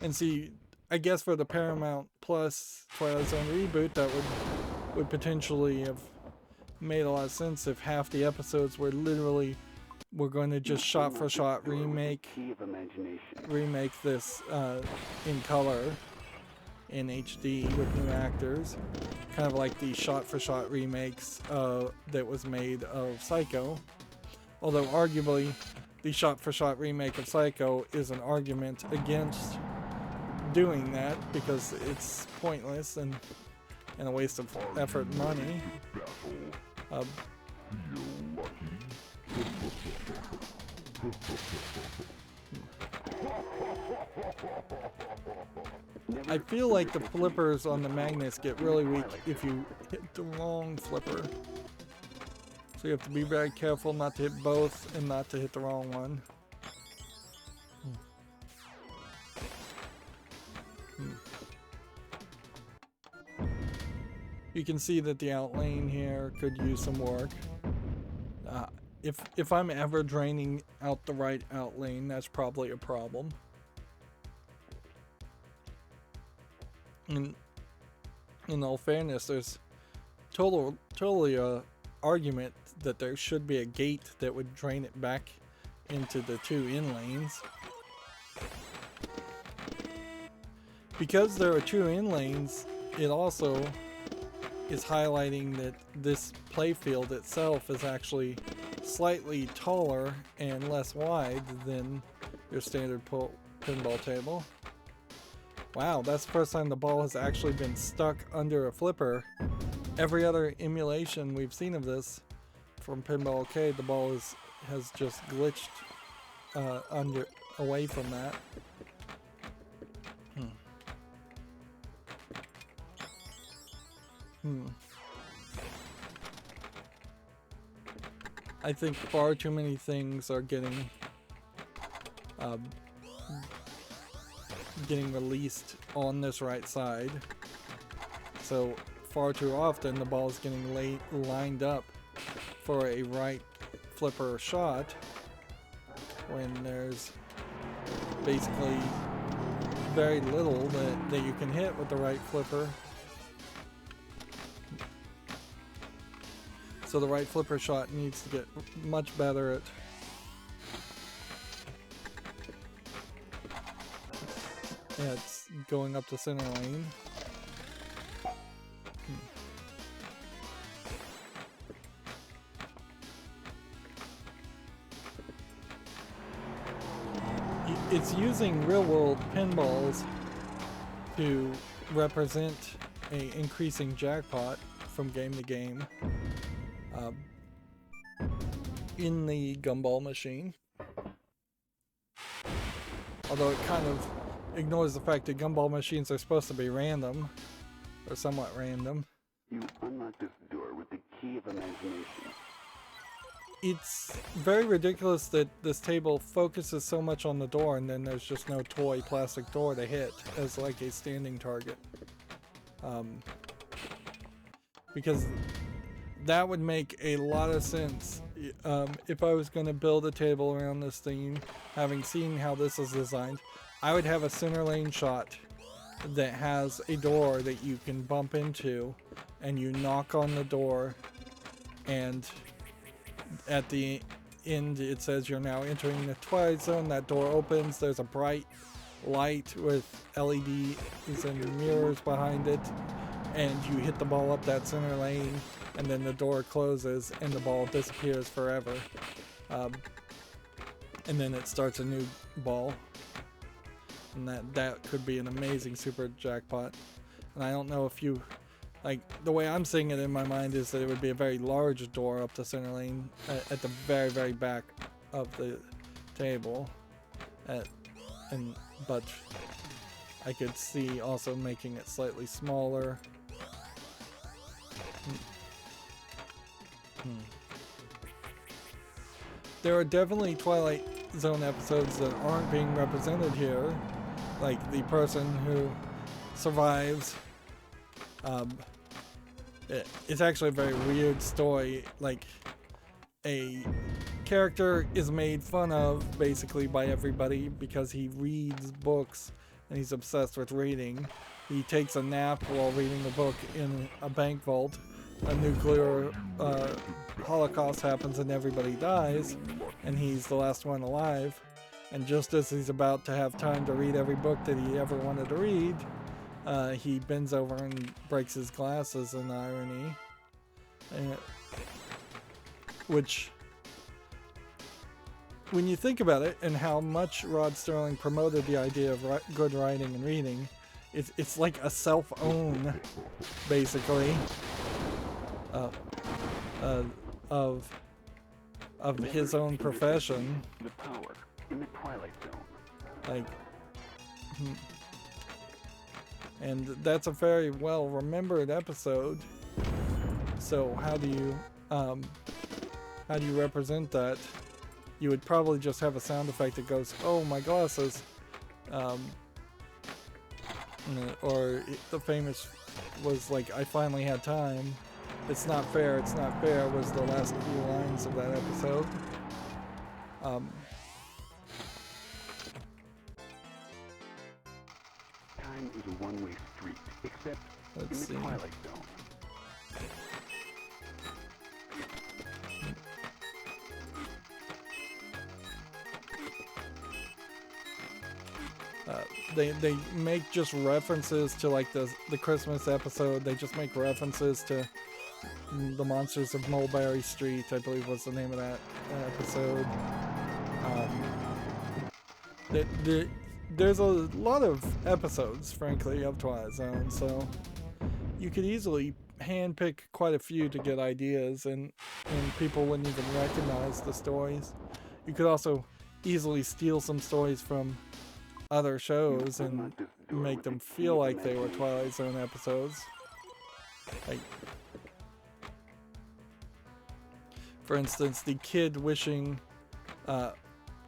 and see, I guess for the Paramount Plus Twilight Zone reboot, that would potentially have made a lot of sense if half the episodes were literally, we're going to just shot for shot remake Key of imagination. this in color in HD with new actors, kind of like the shot for shot remakes that was made of Psycho, although arguably the shot for shot remake of Psycho is an argument against doing that because it's pointless and a waste of effort and money. I feel like the flippers on the magnets get really weak if you hit the wrong flipper. So you have to be very careful not to hit both and not to hit the wrong one. You can see that the outlane here could use some work. If I'm ever draining out the right outlane, that's probably a problem. In all fairness, there's totally a argument that there should be a gate that would drain it back into the two in lanes. Because there are two in lanes, it also is highlighting that this playfield itself is actually slightly taller and less wide than your standard pinball table. Wow, that's the first time the ball has actually been stuck under a flipper. Every other emulation we've seen of this from Pinball Arcade, the ball has just glitched away from that. I think far too many things are getting released on this right side. So far too often the ball is getting lined up for a right flipper shot when there's basically very little that you can hit with the right flipper. So the right flipper shot needs to get much better at going up the center lane. It's using real-world pinballs to represent a increasing jackpot from game to game in the gumball machine. Although it kind of ignores the fact that gumball machines are supposed to be random, or somewhat random. You unlock this door with the key of imagination. It's very ridiculous that this table focuses so much on the door and then there's just no toy plastic door to hit as like a standing target. Because that would make a lot of sense if I was going to build a table around this theme. Having seen how this is designed, I would have a center lane shot that has a door that you can bump into, and you knock on the door, and at the end it says you're now entering the Twilight Zone. That door opens, there's a bright light with LEDs and mirrors behind it, and you hit the ball up that center lane, and then the door closes and the ball disappears forever. And then it starts a new ball. And that could be an amazing super jackpot. And I don't know if you, like, the way I'm seeing it in my mind is that it would be a very large door up the center lane at the very, very back of the table. But I could see also making it slightly smaller. There are definitely Twilight Zone episodes that aren't being represented here, like the person who survives. It's actually a very weird story. Like, a character is made fun of basically by everybody because he reads books and he's obsessed with reading. He takes a nap while reading the book in a bank vault. A nuclear holocaust happens and everybody dies, and he's the last one alive. And just as he's about to have time to read every book that he ever wanted to read, he bends over and breaks his glasses in irony. Which, when you think about it, and how much Rod Serling promoted the idea of good writing and reading, it's like a self-own, basically, of his own profession. The power in the Twilight Zone. Like, and that's a very well remembered episode. So how do you represent that? You would probably just have a sound effect that goes, "Oh, my glasses," or the famous was like, "I finally had time." It's not fair, it's not fair was the last few lines of that episode. Time is a one-way street, except in the Twilight Zone. They make just references to like the Christmas episode. They just make references to the Monsters of Mulberry Street, I believe was the name of that episode. There's a lot of episodes, frankly, of Twilight Zone, so you could easily handpick quite a few to get ideas, and people wouldn't even recognize the stories. You could also easily steal some stories from other shows and make them feel like they were Twilight Zone episodes. Like, for instance, the kid wishing,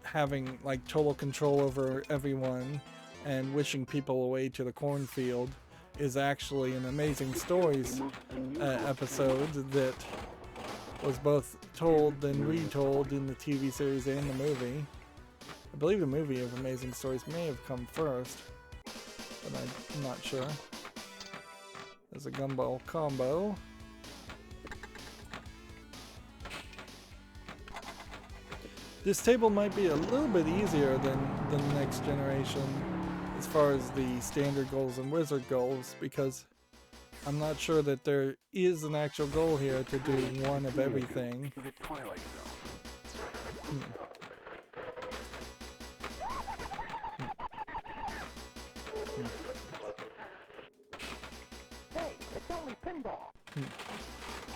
having like total control over everyone and wishing people away to the cornfield is actually an Amazing Stories episode that was both told and retold in the TV series and the movie. I believe the movie of Amazing Stories may have come first, but I'm not sure. There's a gumball combo. This table might be a little bit easier than the Next Generation as far as the standard goals and wizard goals, because I'm not sure that there is an actual goal here to do one of everything. The Twilight Zone. Hey, pinball.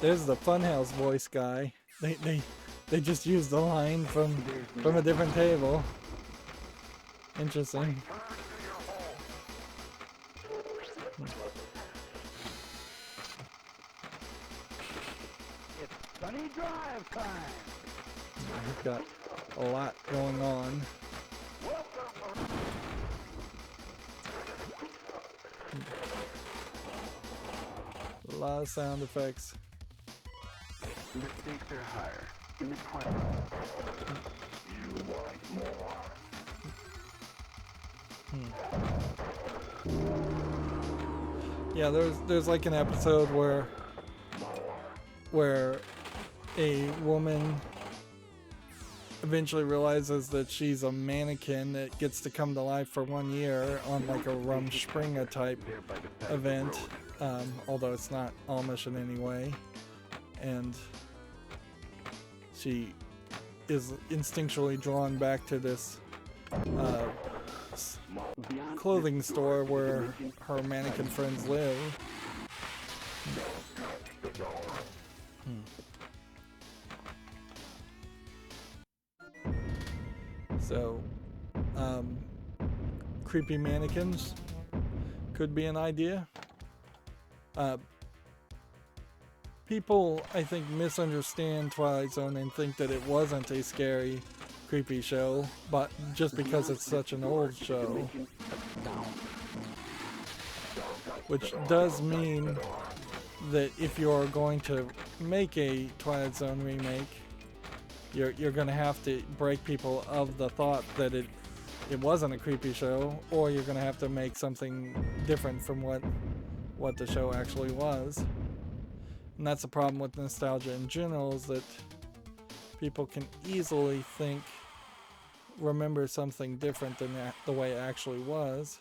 There's the Funhouse voice guy. They just used the line from a different table. Interesting. It's sunny drive time. We've got a lot going on. A lot of sound effects. The stakes are higher. In the Twilight. You want more? Yeah, there's like an episode where a woman eventually realizes that she's a mannequin that gets to come to life for 1 year on like a Rumspringa type event, although it's not Amish in any way, and she is instinctually drawn back to this clothing store where her mannequin friends live. So, creepy mannequins could be an idea. People, I think, misunderstand Twilight Zone and think that it wasn't a scary, creepy show, but just because it's such an old show. Which does mean that if you're going to make a Twilight Zone remake, you're going to have to break people of the thought that it wasn't a creepy show, or you're going to have to make something different from what the show actually was. And that's the problem with nostalgia in general, is that people can easily remember something different than the way it actually was.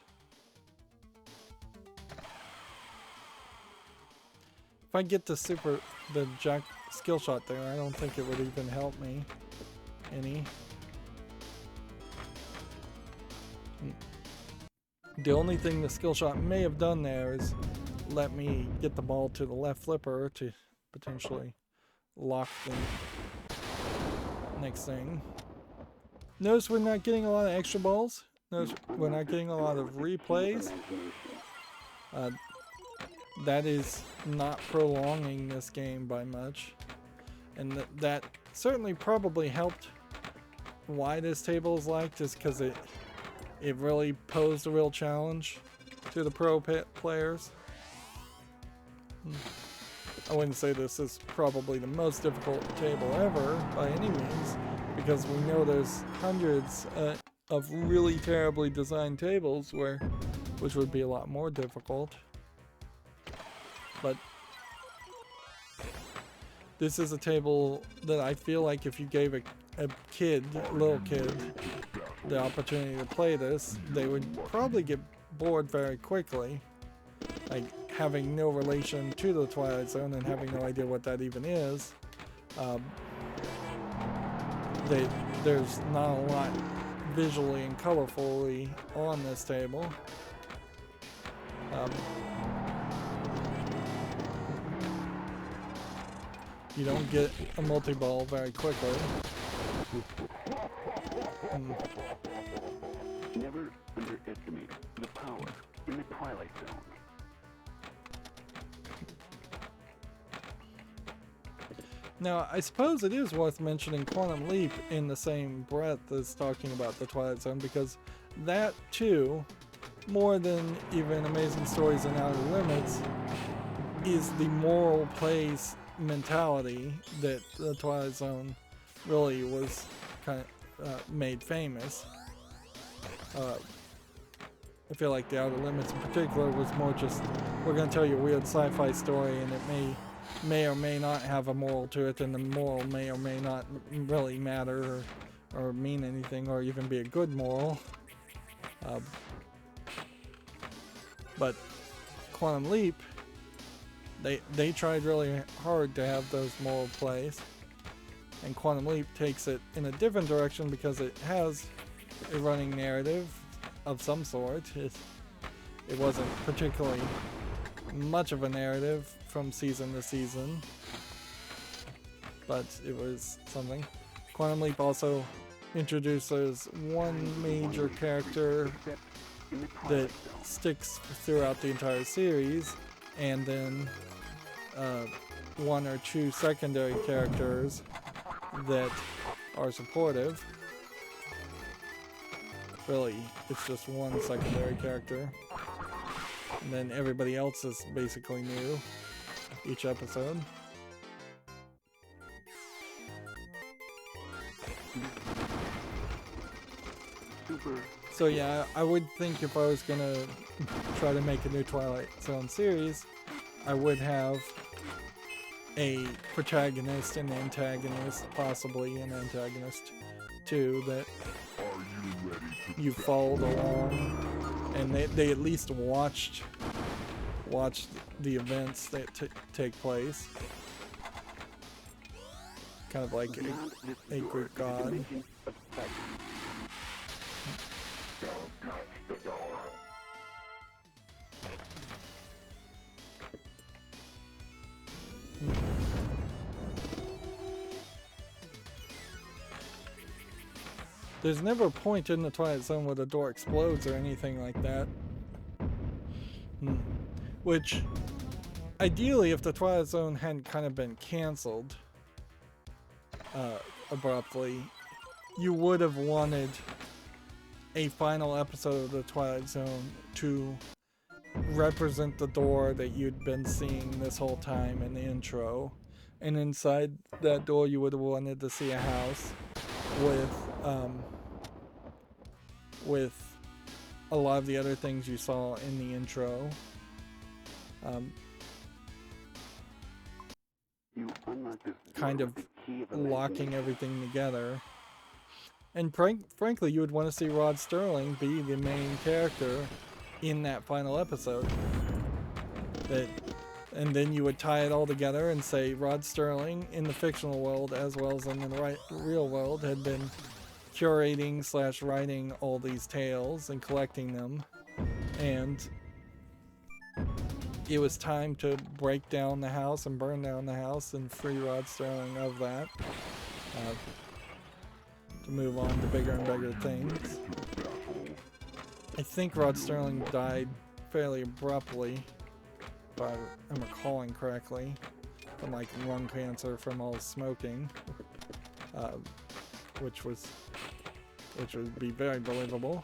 If I get the jack skill shot there, I don't think it would even help me any. The only thing the skill shot may have done there is let me get the ball to the left flipper to potentially lock the next thing. Notice we're not getting a lot of extra balls. Notice we're not getting a lot of replays. That is not prolonging this game by much. And that certainly probably helped why this table is liked, is because it really posed a real challenge to the pro players. I wouldn't say this is probably the most difficult table ever by any means, because we know there's hundreds of really terribly designed tables which would be a lot more difficult. But this is a table that I feel like if you gave a little kid, the opportunity to play this, they would probably get bored very quickly. Like, having no relation to the Twilight Zone and having no idea what that even is. There's not a lot visually and colorfully on this table. You don't get a multi-ball very quickly. Never underestimate the power in the Twilight Zone. Now, I suppose it is worth mentioning Quantum Leap in the same breath as talking about the Twilight Zone, because that too, more than even Amazing Stories and Outer Limits, is the moral plays mentality that the Twilight Zone really was kind of made famous. I feel like the Outer Limits in particular was more just, we're going to tell you a weird sci-fi story, and it may or may not have a moral to it, and the moral may or may not really matter or mean anything or even be a good moral. But Quantum Leap, they tried really hard to have those moral plays, and Quantum Leap takes it in a different direction because it has a running narrative of some sort. It wasn't particularly much of a narrative from season to season, but it was something. Quantum Leap also introduces one major character that sticks throughout the entire series, and then one or two secondary characters that are supportive. Really, it's just one secondary character, and then everybody else is basically new each episode. So yeah, I would think if I was gonna try to make a new Twilight Zone series, I would have a protagonist and antagonist, possibly an antagonist too, that you followed along, and they at least watched the events that take place, kind of like a Greek god. There's never a point in the Twilight Zone where the door explodes or anything like that. Which, ideally, if the Twilight Zone hadn't kind of been canceled abruptly, you would have wanted a final episode of the Twilight Zone to represent the door that you'd been seeing this whole time in the intro. And inside that door, you would have wanted to see a house with a lot of the other things you saw in the intro. Kind of locking everything together. And frankly, you would want to see Rod Sterling be the main character in that final episode. And then you would tie it all together and say Rod Sterling, in the fictional world as well as in the real world, had been curating / writing all these tales and collecting them, and it was time to break down the house and burn down the house and free Rod Sterling of that, to move on to bigger and bigger things. I think Rod Sterling died fairly abruptly, if I'm recalling correctly, from like lung cancer from all smoking, which would be very believable.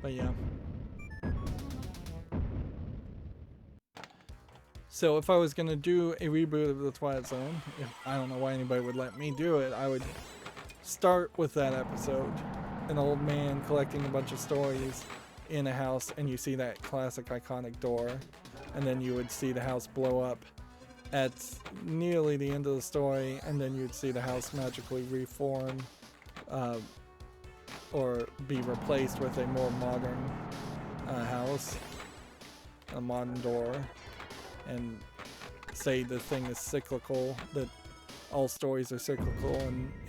But yeah. So if I was going to do a reboot of the Twilight Zone, I don't know why anybody would let me do it, I would start with that episode. An old man collecting a bunch of stories in a house, and you see that classic iconic door, and then you would see the house blow up at nearly the end of the story, and then you'd see the house magically reform or be replaced with a more modern house, a modern door, and say the thing is cyclical, that all stories are cyclical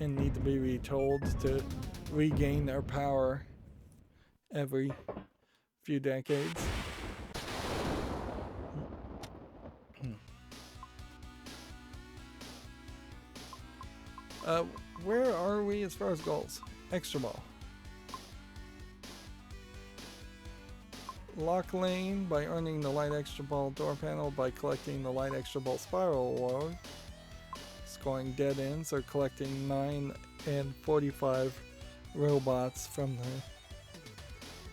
and need to be retold to regain their power every few decades. Where are we as far as goals? Extra ball. Lock lane by earning the light extra ball door panel by collecting the light extra ball spiral award. Scoring dead ends or collecting 9 and 45 robots from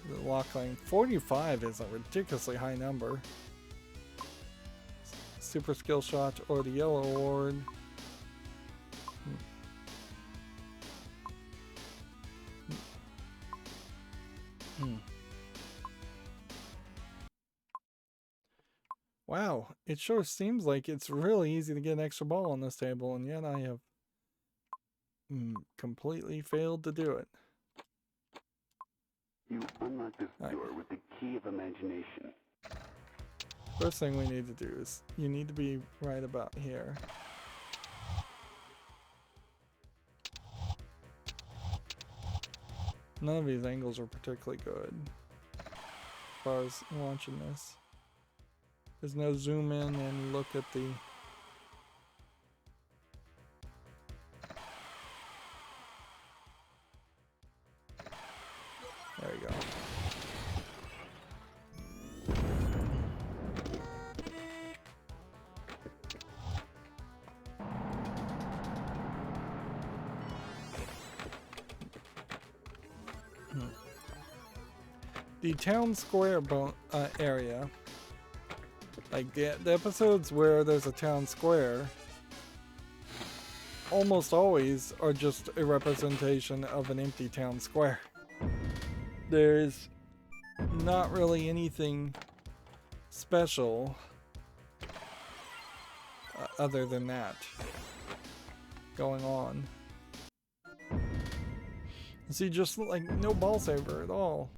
the lock lane. 45 is a ridiculously high number. Super skill shot or the yellow award. Wow, it sure seems like it's really easy to get an extra ball on this table, and yet I have completely failed to do it. You unlock this door with the key of imagination. First thing we need to do is, you need to be right about here. None of these angles are particularly good as far as launching this. There's no zoom in and look at the... There you go. The town square area, like the episodes where there's a town square, almost always are just a representation of an empty town square. There's not really anything special other than that going on. See, just like no ball saver at all.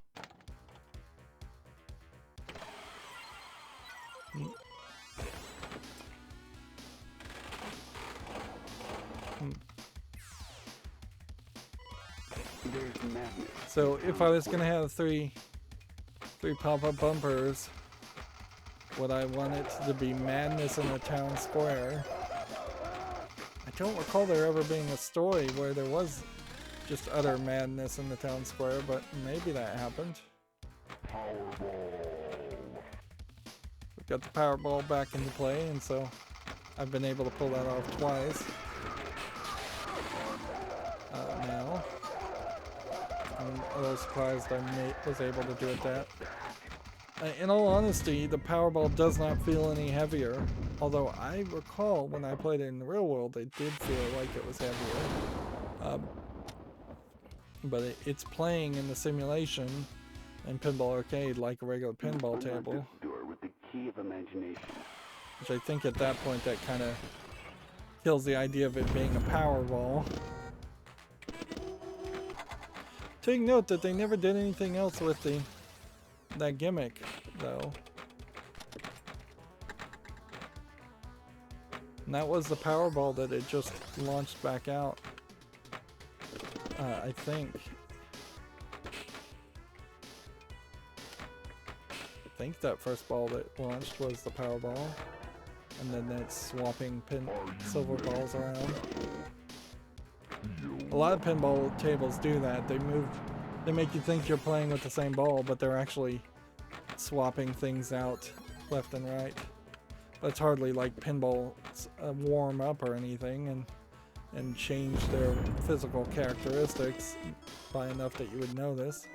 So if I was gonna have three pop-up bumpers, would I want it to be madness in the town square? I don't recall there ever being a story where there was just utter madness in the town square, but maybe that happened. Powerball. We've got the Powerball back into play, and so I've been able to pull that off twice. Now. I'm a little surprised I was able to do it that. In all honesty, the Powerball does not feel any heavier. Although I recall when I played it in the real world, it did feel like it was heavier. But it's playing in the simulation in Pinball Arcade like a regular pinball table. With the key of imagination. Which I think at that point that kind of kills the idea of it being a Powerball. Take note that they never did anything else with that gimmick, though. And that was the Powerball that it just launched back out. I think that first ball that launched was the Powerball, and then it's swapping silver balls around. A lot of pinball tables do that. They make you think you're playing with the same ball, but they're actually swapping things out left and right. But it's hardly like pinball warm up or anything and change their physical characteristics by enough that you would know this.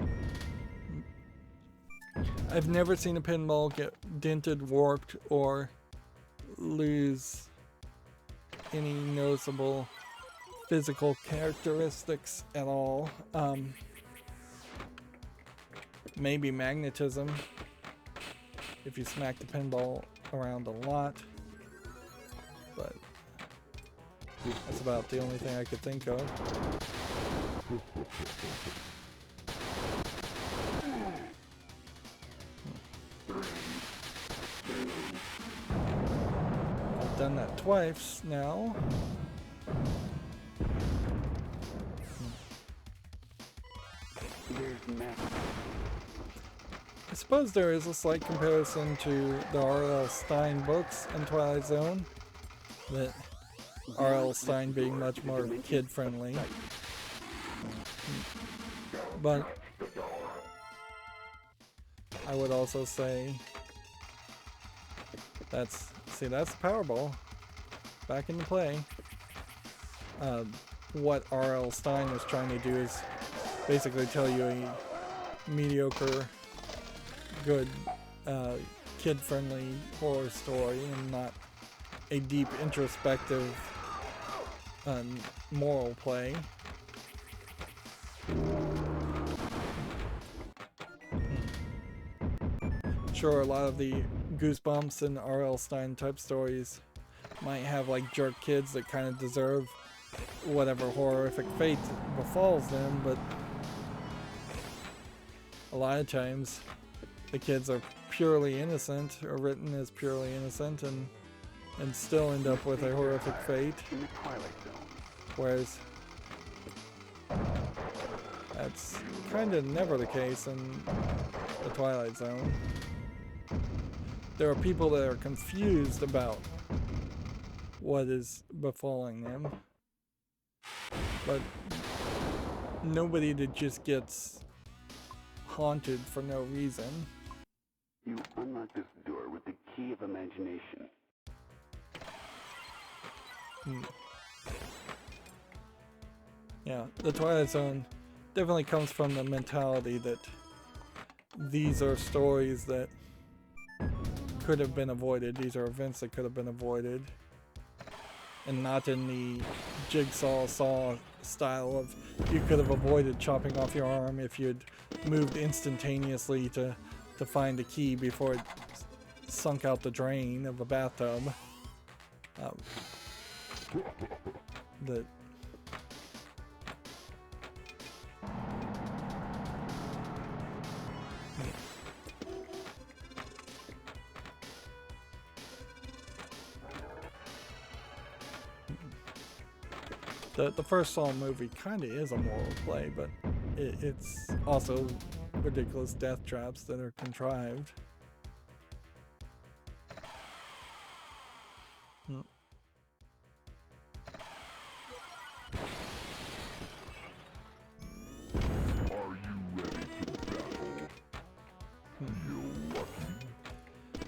I've never seen a pinball get dented, warped, or lose any noticeable physical characteristics at all. Maybe magnetism if you smack the pinball around a lot, but that's about the only thing I could think of. I've done that twice now. I suppose there is a slight comparison to the R.L. Stine books and Twilight Zone, that R.L. Stine being much more kid-friendly. But I would also say that's the Powerball back into play. What R.L. Stine was trying to do is basically tell you a mediocre, good, kid-friendly horror story, and not a deep, introspective, moral play. Sure, a lot of the Goosebumps and R.L. Stine type stories might have like jerk kids that kind of deserve whatever horrific fate befalls them, but a lot of times the kids are purely innocent, or written as purely innocent, and still end up with a horrific fate. In the Twilight Zone. Whereas, That's kind of never the case in the Twilight Zone. There are people that are confused about what is befalling them, but nobody that just gets haunted for no reason. You unlock this door with the key of imagination. Yeah, the Twilight Zone definitely comes from the mentality that these are stories that could have been avoided. These are events that could have been avoided. And not in the jigsaw saw style of you could have avoided chopping off your arm if you'd moved instantaneously to find a key before it sunk out the drain of a bathtub. The The first Saw movie kind of is a moral play, but it's also ridiculous death traps that are contrived.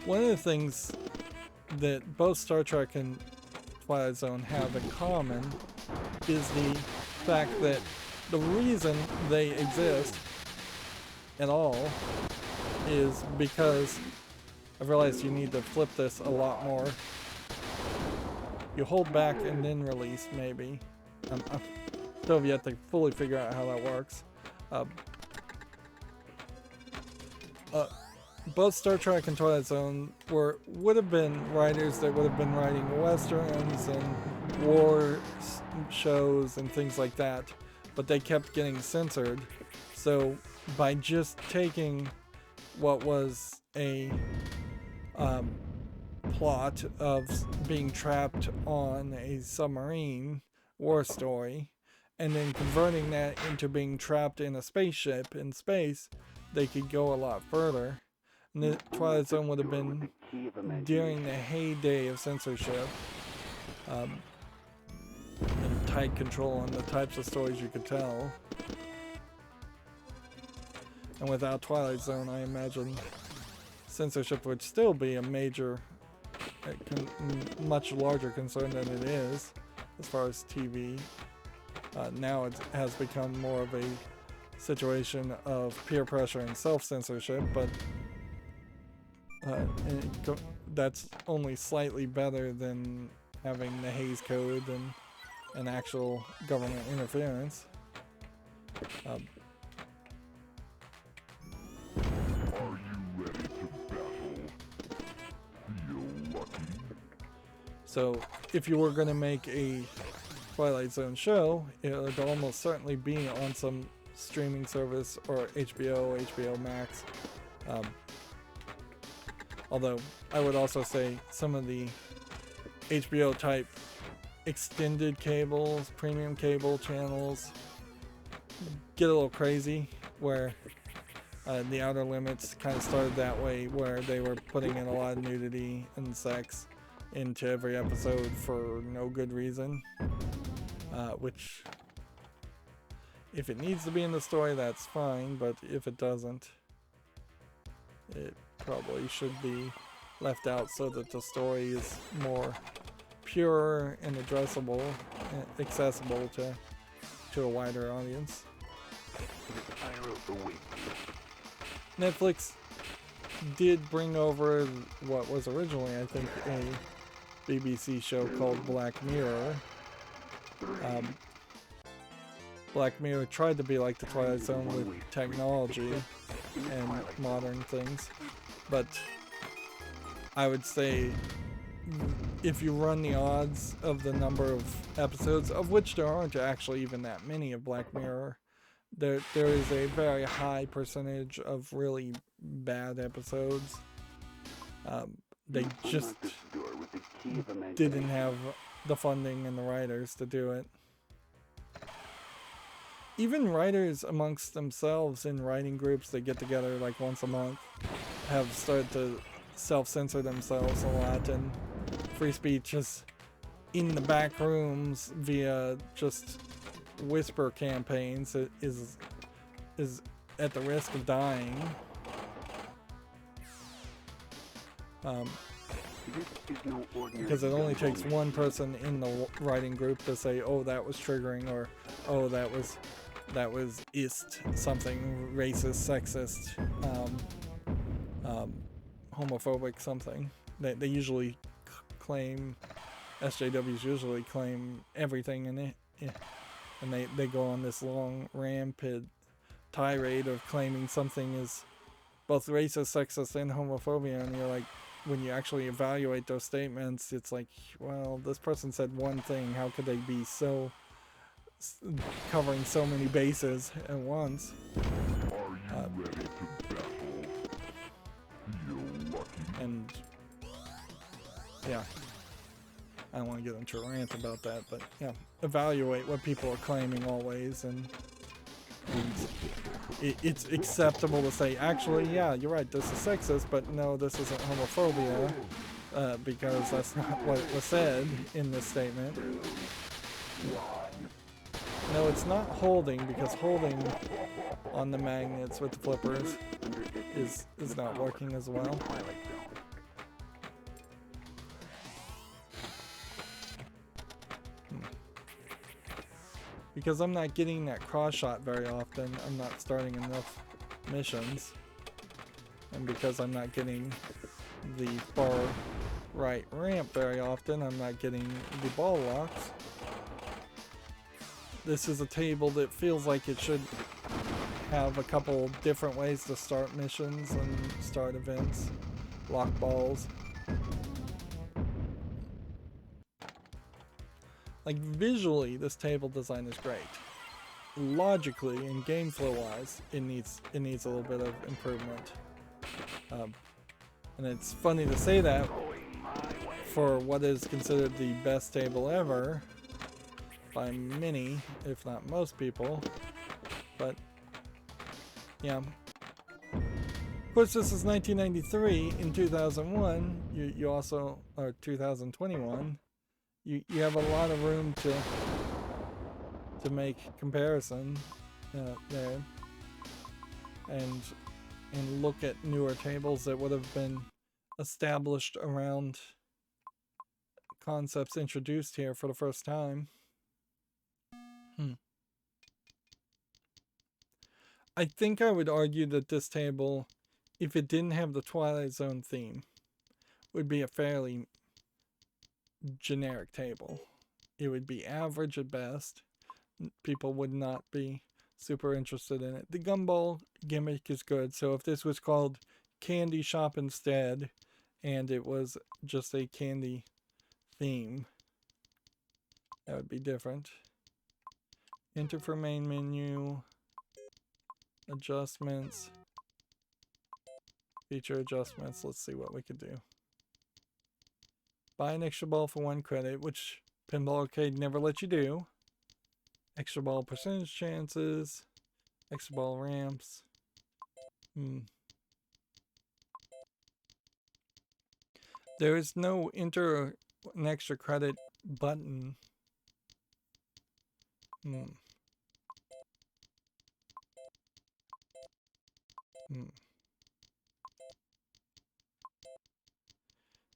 One of the things that both Star Trek and Twilight Zone have in common is the fact that the reason they exist at all is because I've realized you need to flip this a lot more. You hold back and then release, maybe. I still have yet to fully figure out how that works. Both Star Trek and Twilight Zone would have been writers that would have been writing westerns and war shows and things like that, but they kept getting censored. So by just taking what was a plot of being trapped on a submarine war story and then converting that into being trapped in a spaceship in space, they could go a lot further. And the Twilight Zone would have been during the heyday of censorship and tight control on the types of stories you could tell. And without Twilight Zone, I imagine censorship would still be a major, much larger concern than it is as far as TV. Now it has become more of a situation of peer pressure and self-censorship, but that's only slightly better than having the Hays Code and actual government interference. Are you ready to battle? Feel lucky? So if you were going to make a Twilight Zone show, it would almost certainly be on some streaming service or HBO Max. Although I would also say some of the HBO type extended cables, premium cable channels get a little crazy, where the Outer Limits kind of started that way, where they were putting in a lot of nudity and sex into every episode for no good reason, which if it needs to be in the story, that's fine, but if it doesn't, it probably should be left out so that the story is more pure and addressable and accessible to a wider audience. Netflix did bring over what was originally, I think, a BBC show called Black Mirror. Black Mirror tried to be like the Twilight Zone with technology and modern things, but I would say if you run the odds of the number of episodes, of which there aren't actually even that many of Black Mirror, there is a very high percentage of really bad episodes. They just didn't have the funding and the writers to do it. even writers amongst themselves in writing groups that get together like once a month have started to self-censor themselves a lot, and free speech is in the back rooms via just whisper campaigns is at the risk of dying. Because it only takes one person in the writing group to say, oh, that was triggering, or oh, that was something racist, sexist, homophobic, something. They usually claim, SJWs usually claim everything in it, and they go on this long rampant tirade of claiming something is both racist, sexist, and homophobia, and you're like, when you actually evaluate those statements, it's like, well, this person said one thing, how could they be so covering so many bases at once? Are you ready to battle? Feel lucky. And yeah, I don't want to get into a rant about that, but yeah, evaluate what people are claiming always, and it's acceptable to say, actually, yeah, you're right, this is sexist, but no, this isn't homophobia, because that's not what was said in this statement. No, it's not holding, because holding on the magnets with the flippers is not working as well. Because I'm not getting that cross shot very often, I'm not starting enough missions. And because I'm not getting the far right ramp very often, I'm not getting the ball locks. This is a table that feels like it should have a couple different ways to start missions and start events, lock balls. Like, visually, this table design is great. Logically and game flow wise, it needs a little bit of improvement. And it's funny to say that for what is considered the best table ever by many, if not most people. But yeah. Of course, this is 1993. In 2001, you also, or 2021. You have a lot of room to make comparison there, and look at newer tables that would have been established around concepts introduced here for the first time. I think I would argue that this table, if it didn't have the Twilight Zone theme, would be a fairly generic table. It would be average at best. People would not be super interested in it. The gumball gimmick is good, so if this was called Candy Shop instead, and it was just a candy theme, that would be different. Enter for main menu, adjustments, feature adjustments. Let's see what we could do. Buy an extra ball for 1 credit, which Pinball Arcade never let you do. Extra ball percentage chances, extra ball ramps. There is no enter an extra credit button.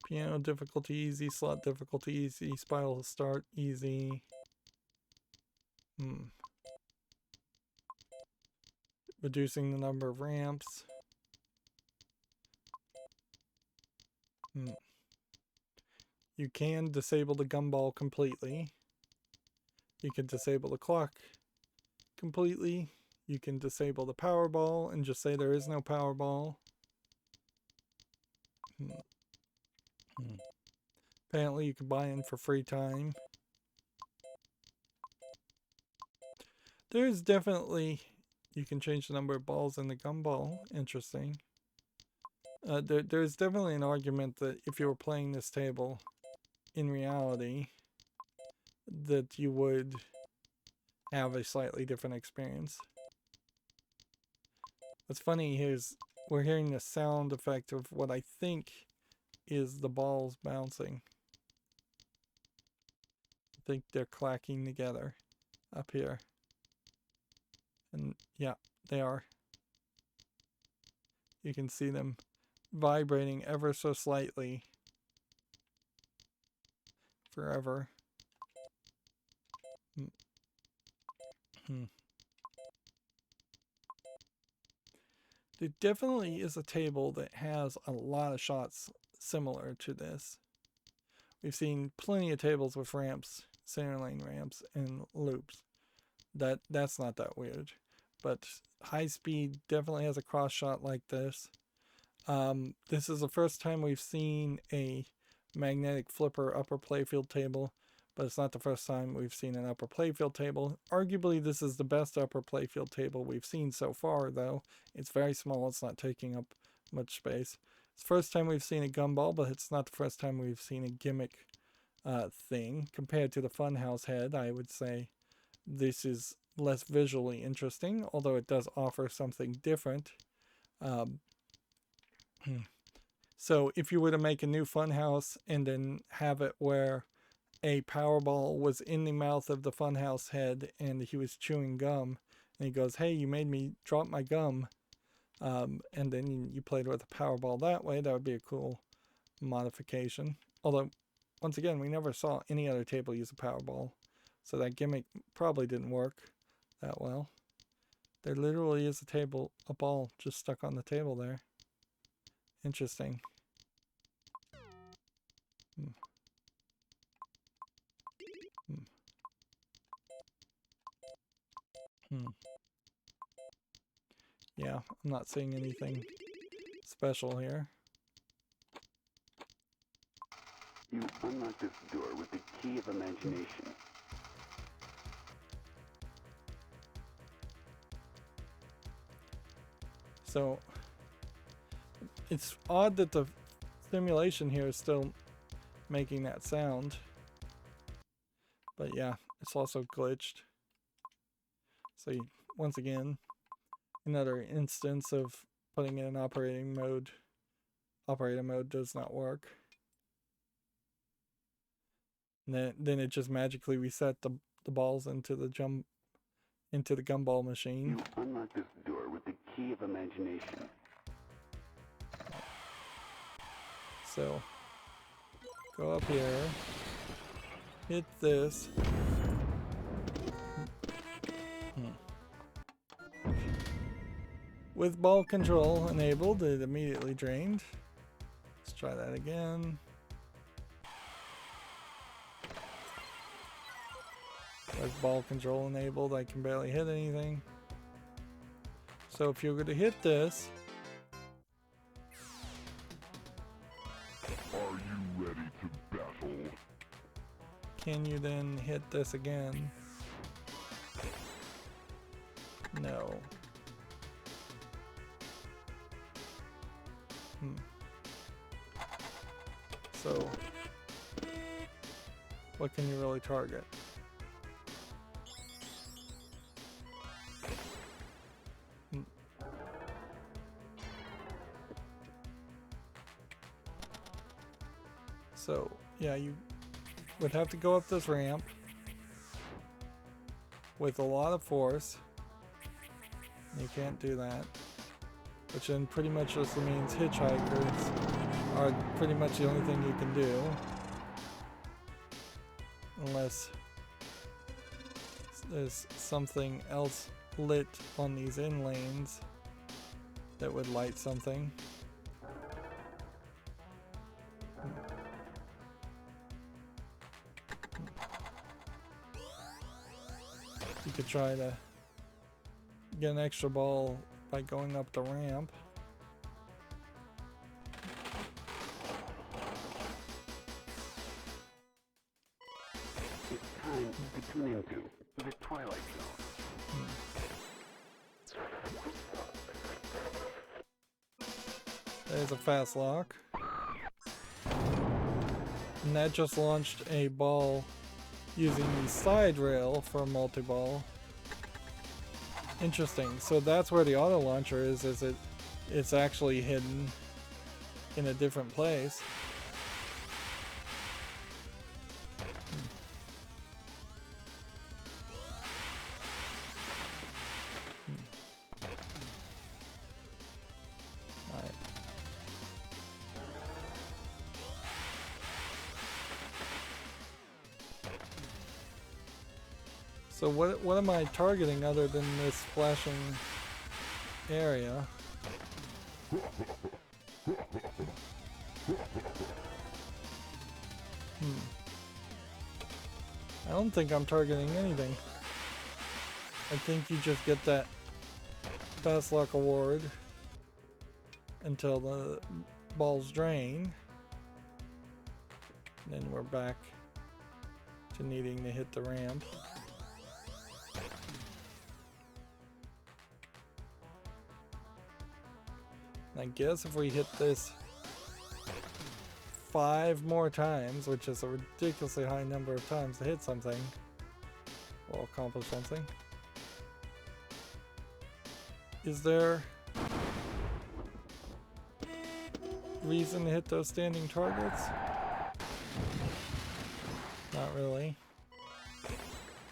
Piano difficulty easy, slot difficulty easy, spiral start easy. Reducing the number of ramps. You can disable the gumball completely. You can disable the clock completely. You can disable the Powerball and just say there is no Powerball. Apparently you can buy in for free time. There's definitely, you can change the number of balls in the gumball. Interesting. There's definitely an argument that if you were playing this table in reality, that you would have a slightly different experience. What's funny is we're hearing the sound effect of what I think is the balls bouncing. I think they're clacking together up here. And yeah, they are. You can see them vibrating ever so slightly forever. There definitely is a table that has a lot of shots similar to this. We've seen plenty of tables with ramps, center lane ramps, and loops. That's not that weird. But high speed definitely has a cross shot like this. This is the first time we've seen a magnetic flipper upper playfield table, but it's not the first time we've seen an upper playfield table. Arguably, this is the best upper playfield table we've seen so far, though. It's very small. It's not taking up much space. It's the first time we've seen a gumball, but it's not the first time we've seen a gimmick thing. Compared to the Funhouse head, I would say this is less visually interesting, although it does offer something different. So if you were to make a new Funhouse and then have it where a Powerball was in the mouth of the Funhouse head and he was chewing gum, and he goes, "Hey, you made me drop my gum," and then you played with a Powerball that way, that would be a cool modification. Although, once again, we never saw any other table use a Powerball, so that gimmick probably didn't work that well. There literally is a ball just stuck on the table there. Interesting. Yeah, I'm not seeing anything special here. You unlock this door with the key of imagination. So it's odd that the simulation here is still making that sound. But yeah, it's also glitched. So once again, another instance of putting in an operating mode. Operating mode does not work. And then it just magically reset the balls into the gumball machine. You unlock this door with the key of imagination. So go up here, hit this. With ball control enabled, it immediately drained. Let's try that again. With ball control enabled, I can barely hit anything. So if you're going to hit this, Are you ready to battle? can you then hit this again? No. So, what can you really target? So, yeah, you would have to go up this ramp with a lot of force. You can't do that. Which then pretty much just means hitchhikers are pretty much the only thing you can do. Unless there's something else lit on these in lanes that would light something. You could try to get an extra ball by going up the ramp. It's time to tune into the Twilight Zone. There's a fast lock. And that just launched a ball using the side rail for Multiball Interesting. So that's where the auto launcher is it's actually hidden in a different place. Alright. So what am I targeting other than this flashing area? I don't think I'm targeting anything. I think you just get that fast luck award until the balls drain. Then we're back to needing to hit the ramp. I guess if we hit this 5 more times, which is a ridiculously high number of times to hit something, we'll accomplish something. Is there reason to hit those standing targets? Not really.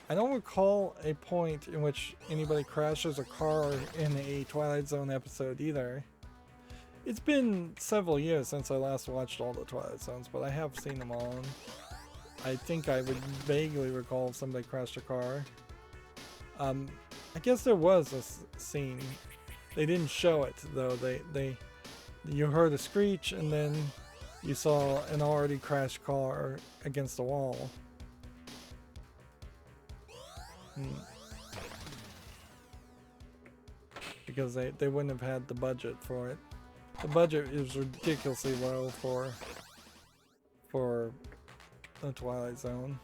I don't recall a point in which anybody crashes a car in a Twilight Zone episode either. It's been several years since I last watched all the Twilight Zones, but I have seen them all. And I think I would vaguely recall if somebody crashed a car. I guess there was a scene. They didn't show it though. You heard a screech and then you saw an already crashed car against the wall. Because they wouldn't have had the budget for it. The budget is ridiculously low for the Twilight Zone.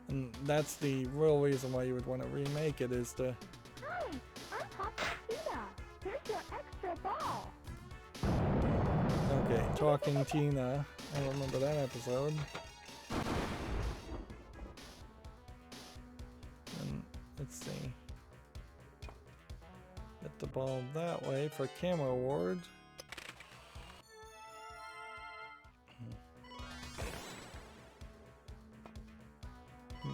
And that's the real reason why you would want to remake it, is to... Hi, I'm Papa Tina. Here's your extra ball. Okay, Talking Tina. I remember that episode. And let's see. Hit the ball that way for camera award. Right,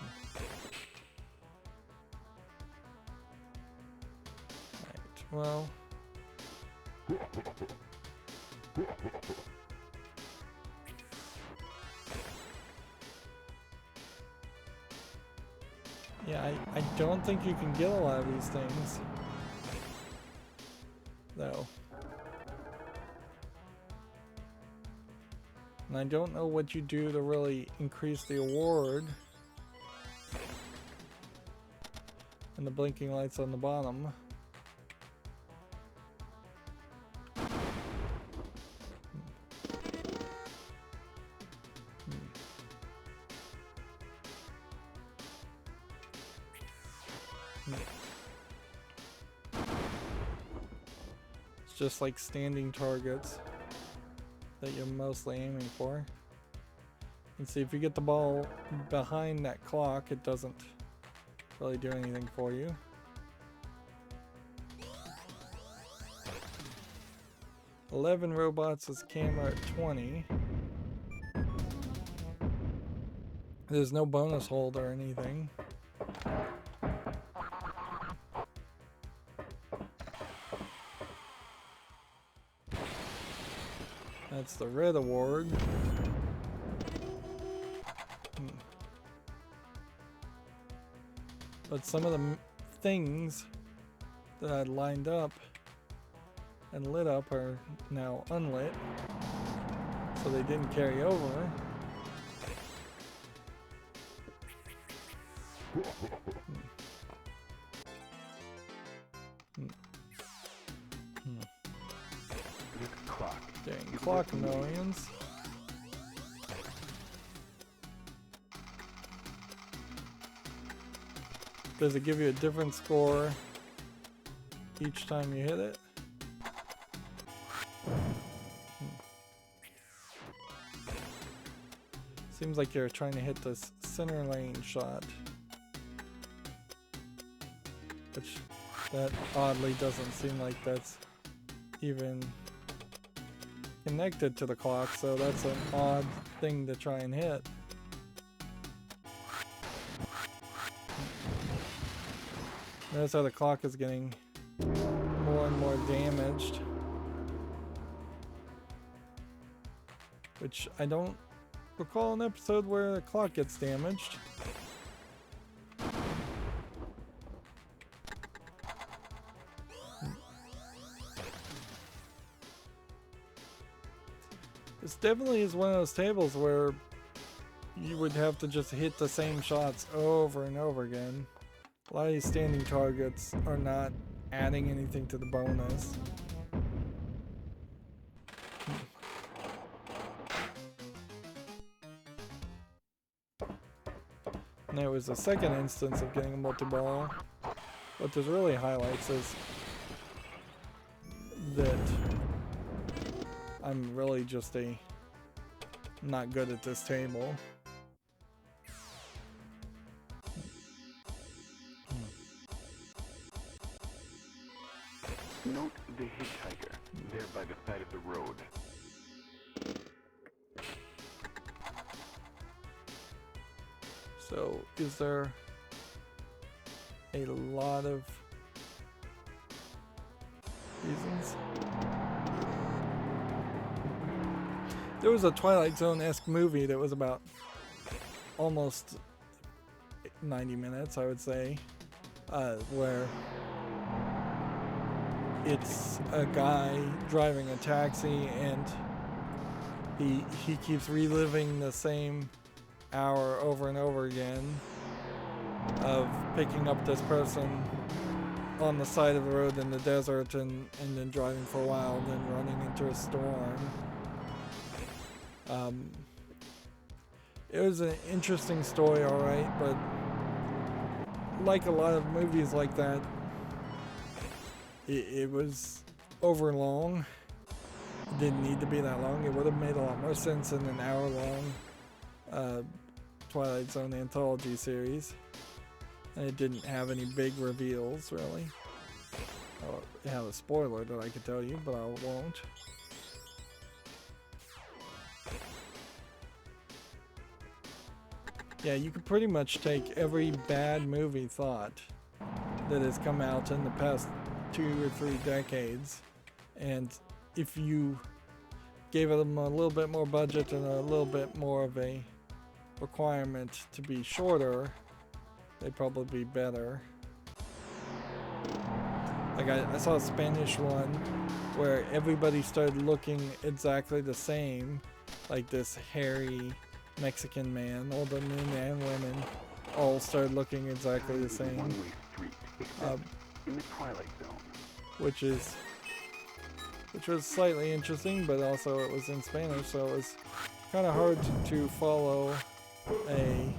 well. Yeah, I don't think you can get a lot of these things, though. And I don't know what you do to really increase the award. And the blinking lights on the bottom. Just like standing targets that you're mostly aiming for. And see, if you get the ball behind that clock, it doesn't really do anything for you. "11 robots" is camera at 20. There's no bonus hold or anything. That's the red award. But some of the things that I'd lined up and lit up are now unlit, so they didn't carry over. Dang, clock millions. Does it give you a different score each time you hit it? Seems like you're trying to hit this center lane shot. which that oddly doesn't seem like that's even connected to the clock, so that's an odd thing to try and hit. Notice how the clock is getting more and more damaged, which I don't recall an episode where the clock gets damaged. This definitely is one of those tables where you would have to just hit the same shots over and over again. A lot of these standing targets are not adding anything to the bonus. And there was a second instance of getting a multi-ball. What this really highlights is that I'm really just not good at this table. Note the hitchhiker, there by the side of the road. So, is there a lot of reasons? There was a Twilight Zone-esque movie that was about almost 90 minutes, I would say, where it's a guy driving a taxi and he keeps reliving the same hour over and over again of picking up this person on the side of the road in the desert and then driving for a while and then running into a storm. It was an interesting story, alright, but like a lot of movies like that, it was over long. It didn't need to be that long. It would have made a lot more sense in an hour-long Twilight Zone anthology series. And it didn't have any big reveals, really. Oh, it had a spoiler that I could tell you, but I won't. Yeah, you could pretty much take every bad movie thought that has come out in the past 2 or 3 decades, and if you gave them a little bit more budget and a little bit more of a requirement to be shorter, they'd probably be better. Like I saw a Spanish one where everybody started looking exactly the same, like this hairy Mexican man, all the men and women all started looking exactly the same. One-way street, except in the Twilight Zone. Which was slightly interesting, but also it was in Spanish, so it was kind of hard to follow a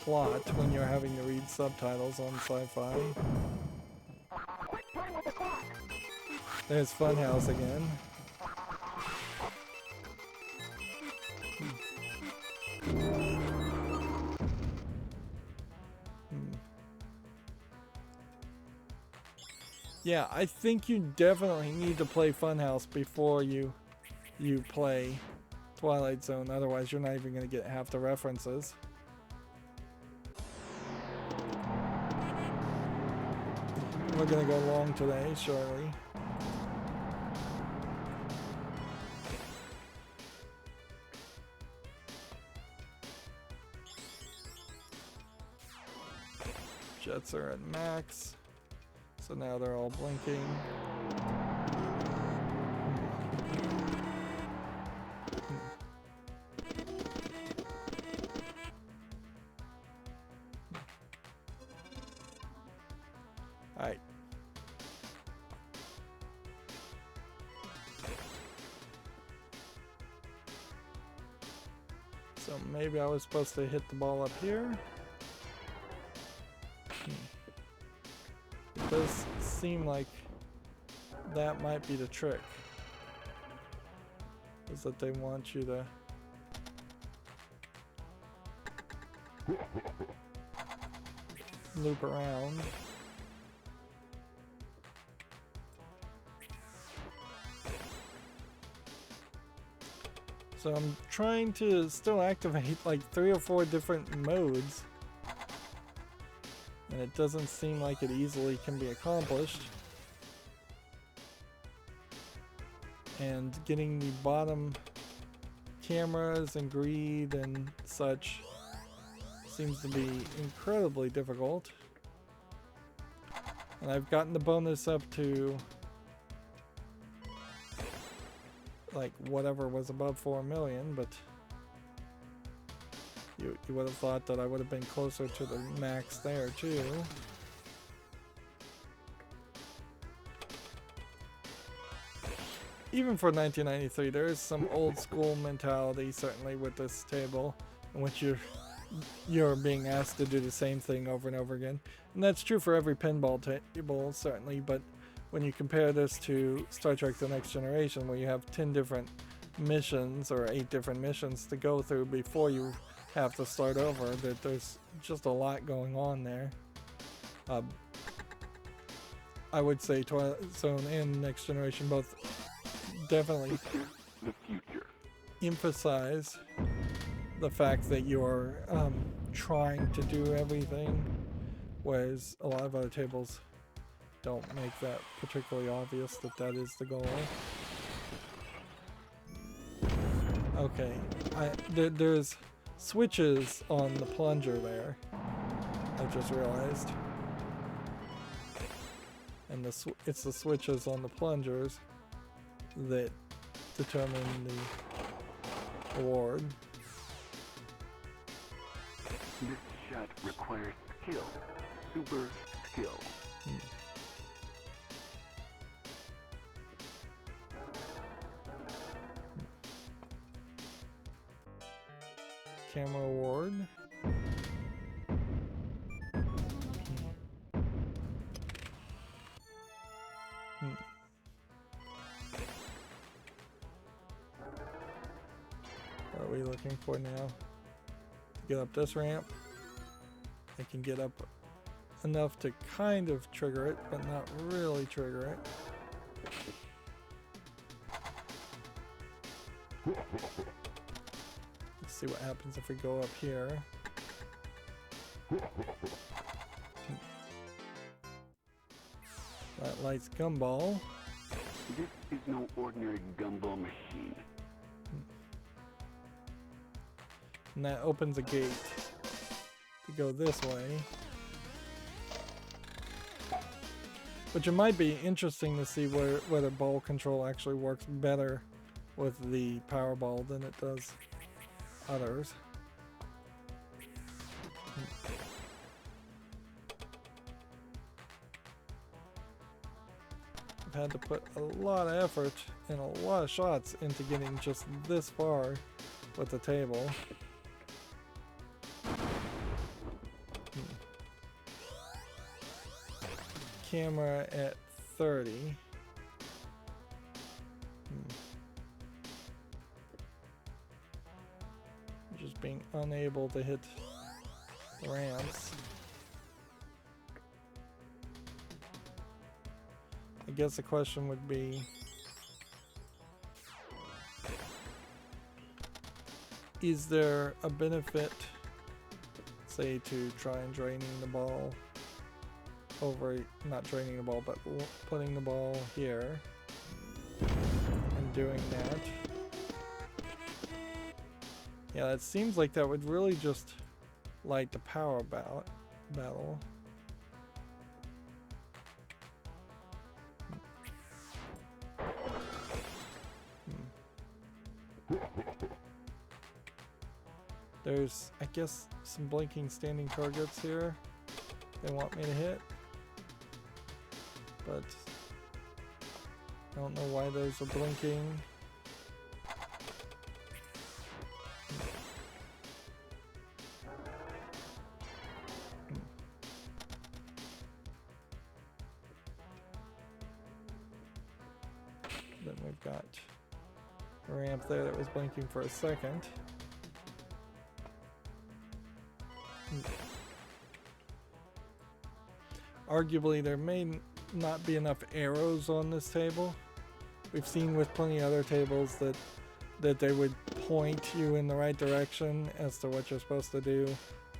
plot when you're having to read subtitles on sci-fi. There's Funhouse again. Yeah, I think you definitely need to play Funhouse before you play Twilight Zone, otherwise you're not even going to get half the references. We're going to go long today, surely. Jets are at max. So now they're all blinking. Alright. So maybe I was supposed to hit the ball up here. It does seem like that might be the trick, is that they want you to loop around. So I'm trying to still activate like 3 or 4 different modes, and it doesn't seem like it easily can be accomplished. And getting the bottom cameras and greed and such seems to be incredibly difficult. And I've gotten the bonus up to like whatever was above 4 million, but you would have thought that I would have been closer to the max there too. Even for 1993, there is some old school mentality certainly with this table, in which you're being asked to do the same thing over and over again. And that's true for every pinball table, certainly, but when you compare this to Star Trek The Next Generation, where you have 10 different missions or 8 different missions to go through before you have to start over, that there's just a lot going on there. I would say Twilight Zone and Next Generation both definitely The future. emphasize the fact that you're trying to do everything, whereas a lot of other tables don't make that particularly obvious that that is the goal. Okay, there's switches on the plunger there, I just realized. And it's the switches on the plungers that determine the award. This shot requires skill. Super skill. Camera award. What are we looking for now? Get up this ramp. I can get up enough to kind of trigger it, but not really trigger it. Let's see what happens if we go up here. That lights gumball. This is no ordinary gumball machine. And that opens a gate to go this way. Which it might be interesting to see whether ball control actually works better with the Powerball than it does others. I've had to put a lot of effort and a lot of shots into getting just this far with the table. Camera at 30. Just being unable to hit the ramps. I guess the question would be, is there a benefit, say, to try and draining the ball over, not draining the ball, but putting the ball here and doing that? Yeah, it seems like that would really just light the power battle. There's, I guess, some blinking standing targets here they want me to hit, but I don't know why those are blinking. Then we've got a ramp there that was blinking for a second. arguably there may not be enough arrows on this table. We've seen with plenty of other tables that they would point you in the right direction as to what you're supposed to do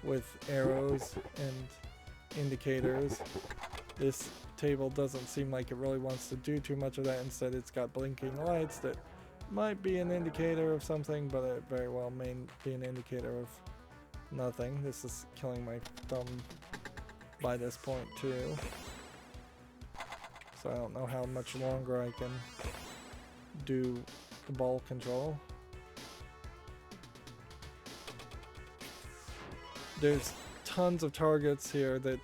with arrows and indicators. This table doesn't seem like it really wants to do too much of that. Instead, it's got blinking lights that might be an indicator of something, but it very well may be an indicator of nothing. This is killing my thumb by this point too, so I don't know how much longer I can do the ball control. There's tons of targets here that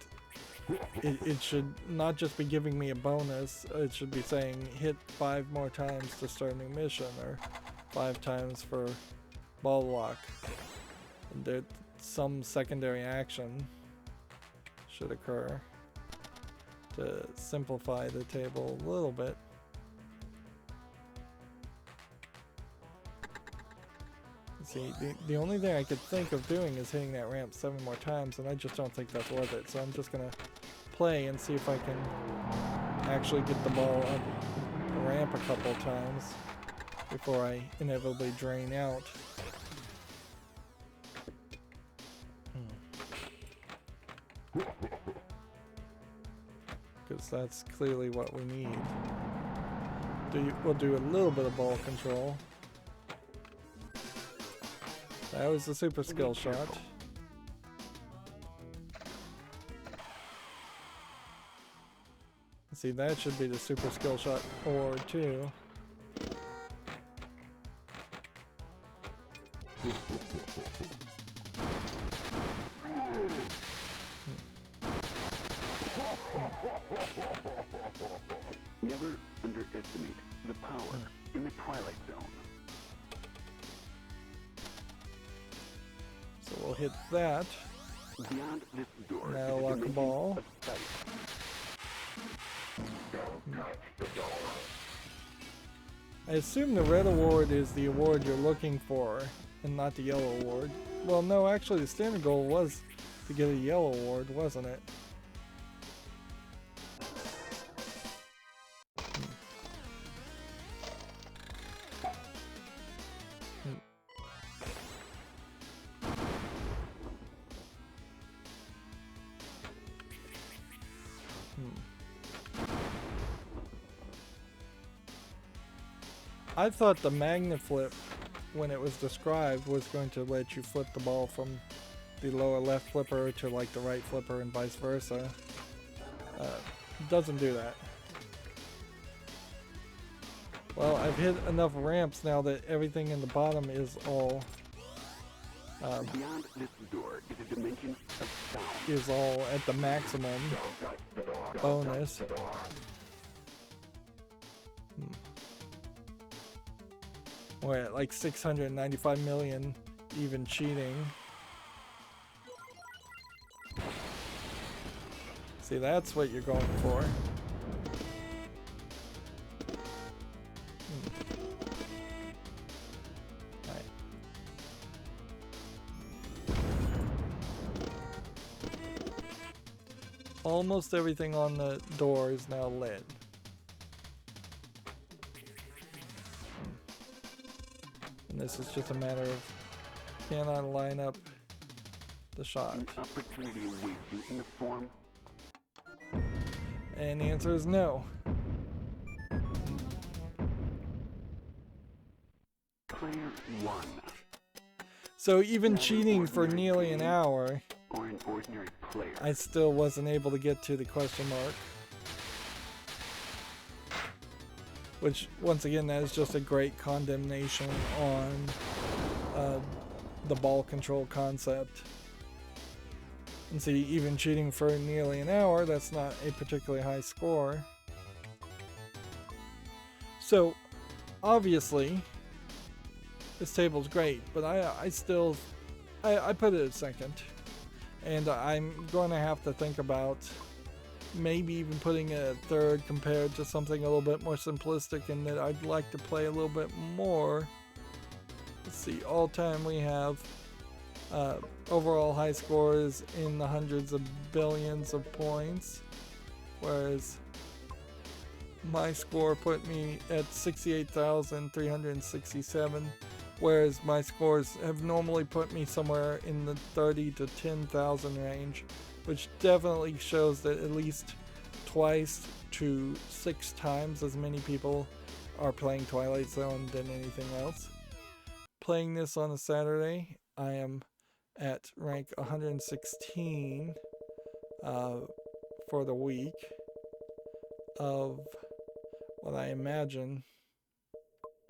it should not just be giving me a bonus, it should be saying hit 5 more times to start a new mission, or 5 times for ball lock. There, some secondary action should occur to simplify the table a little bit. See, the only thing I could think of doing is hitting that ramp 7 more times, and I just don't think that's worth it. So I'm just gonna play and see if I can actually get the ball up the ramp a couple times before I inevitably drain out. Because that's clearly what we need. We'll do a little bit of ball control. That was the super skill shot. See, that should be the super skill shot or 2. Never underestimate the power in the Twilight Zone. So we'll hit that. Beyond this door, Now lock the ball. I assume the red award is the award you're looking for and not the yellow award. Well, no, actually the standard goal was to get a yellow award, wasn't it? I thought the magnet flip, when it was described, was going to let you flip the ball from the lower left flipper to like the right flipper and vice versa. Doesn't do that. Well, I've hit enough ramps now that everything in the bottom is all beyond this door is a dimension of sound. is all at the maximum bonus. We're at like 695 million, even cheating. See, that's what you're going for. Right. Almost everything on the door is now lit. And this is just a matter of, can I line up the shot? An opportunity awaits you in the form. And the answer is no. Player 1. So even cheating for nearly an hour, Or an ordinary player. I still wasn't able to get to the question mark. Which, once again, that is just a great condemnation on the ball control concept. And see, even cheating for nearly an hour, that's not a particularly high score. So, obviously, this table's great, but I still put it at second. And I'm going to have to think about maybe even putting a third compared to something a little bit more simplistic, and that I'd like to play a little bit more. Let's see, all time we have overall high scores in the hundreds of billions of points. whereas my score put me at 68,367, whereas my scores have normally put me somewhere in the 30 to 10,000 range, which definitely shows that at least twice to 6 times as many people are playing Twilight Zone than anything else. Playing this on a Saturday, I am at rank 116 for the week of what I imagine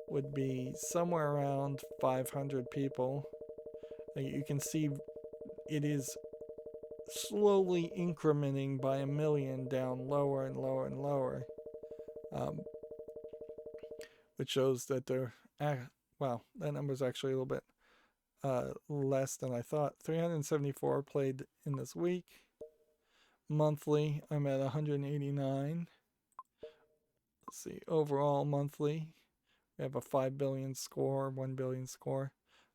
would be somewhere around 500 people. You can see it is slowly incrementing by a million down lower and lower and lower, which shows that they're wow, that number is actually a little bit less than I thought. 374 played in this week. Monthly, I'm at 189. Let's see, overall monthly, we have a 5 billion score, 1 billion score.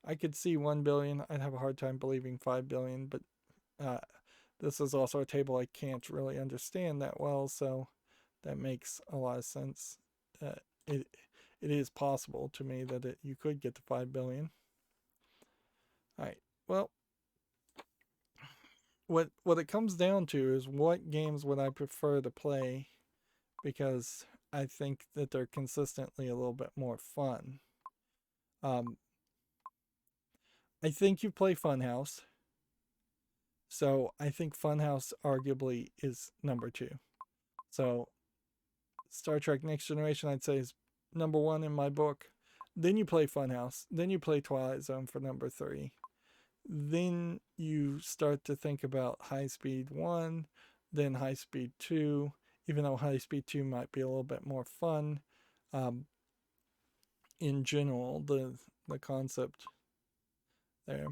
I could see 1 billion. I'd have a hard time believing 5 billion, but this is also a table I can't really understand that well, so that makes a lot of sense. It is possible to me that you could get to 5 billion. All right, well, what it comes down to is what games would I prefer to play, because I think that they're consistently a little bit more fun. I think you play Funhouse, so I think Funhouse arguably is number 2. So Star Trek Next Generation, I'd say, is number 1 in my book. Then you play Funhouse. Then you play Twilight Zone for number 3. Then you start to think about High Speed 1, then High Speed 2, even though High Speed 2 might be a little bit more fun. In general, the concept there.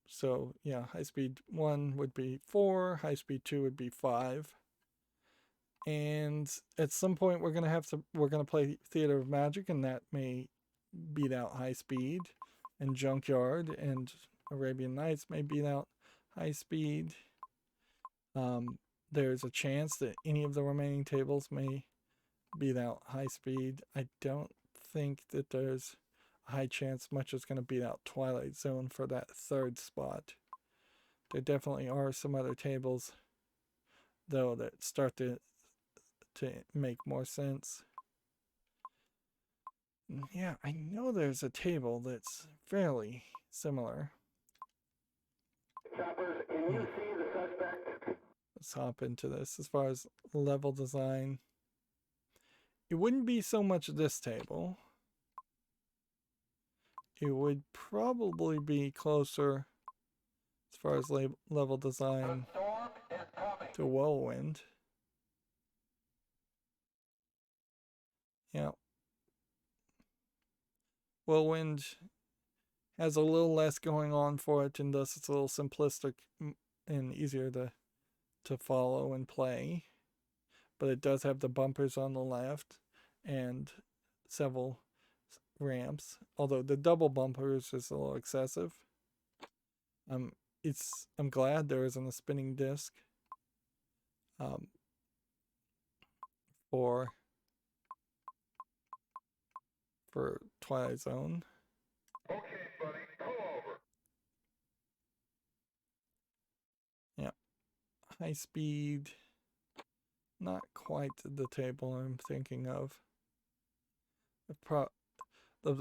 So yeah, High Speed 1 would be 4, High Speed 2 would be 5. And at some point we're gonna play Theater of Magic, and that may beat out High Speed, and Junkyard and Arabian Nights may beat out High Speed. There's a chance that any of the remaining tables may beat out High Speed. I don't think that there's a high chance much is going to beat out Twilight Zone for that 3rd spot. There definitely are some other tables, though, that start to make more sense. Yeah, I know there's a table that's fairly similar. Choppers, can you see the suspect? Let's hop into this. As far as level design, it wouldn't be so much this table. It would probably be closer, as far as level design, to Whirlwind. Yeah. Whirlwind has a little less going on for it, and thus it's a little simplistic and easier to follow and play. But it does have the bumpers on the left and several ramps, although the double bumpers is a little excessive. I'm glad there isn't a spinning disc for Twilight Zone. Okay, buddy, pull over. Yeah, High Speed, not quite the table I'm thinking of. The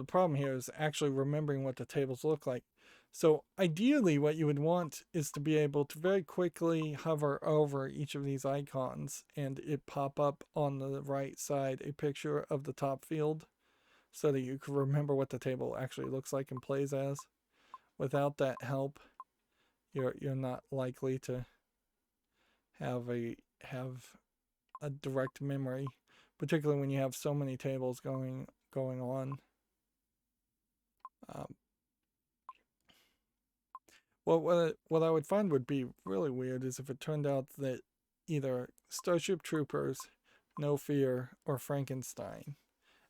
problem here is actually remembering what the tables look like. So ideally what you would want is to be able to very quickly hover over each of these icons and it pop up on the right side a picture of the top field, so that you can remember what the table actually looks like and plays as. Without that help, you're not likely to have a direct memory, particularly when you have so many tables going on. What I would find would be really weird is if it turned out that either Starship Troopers, No Fear, or Frankenstein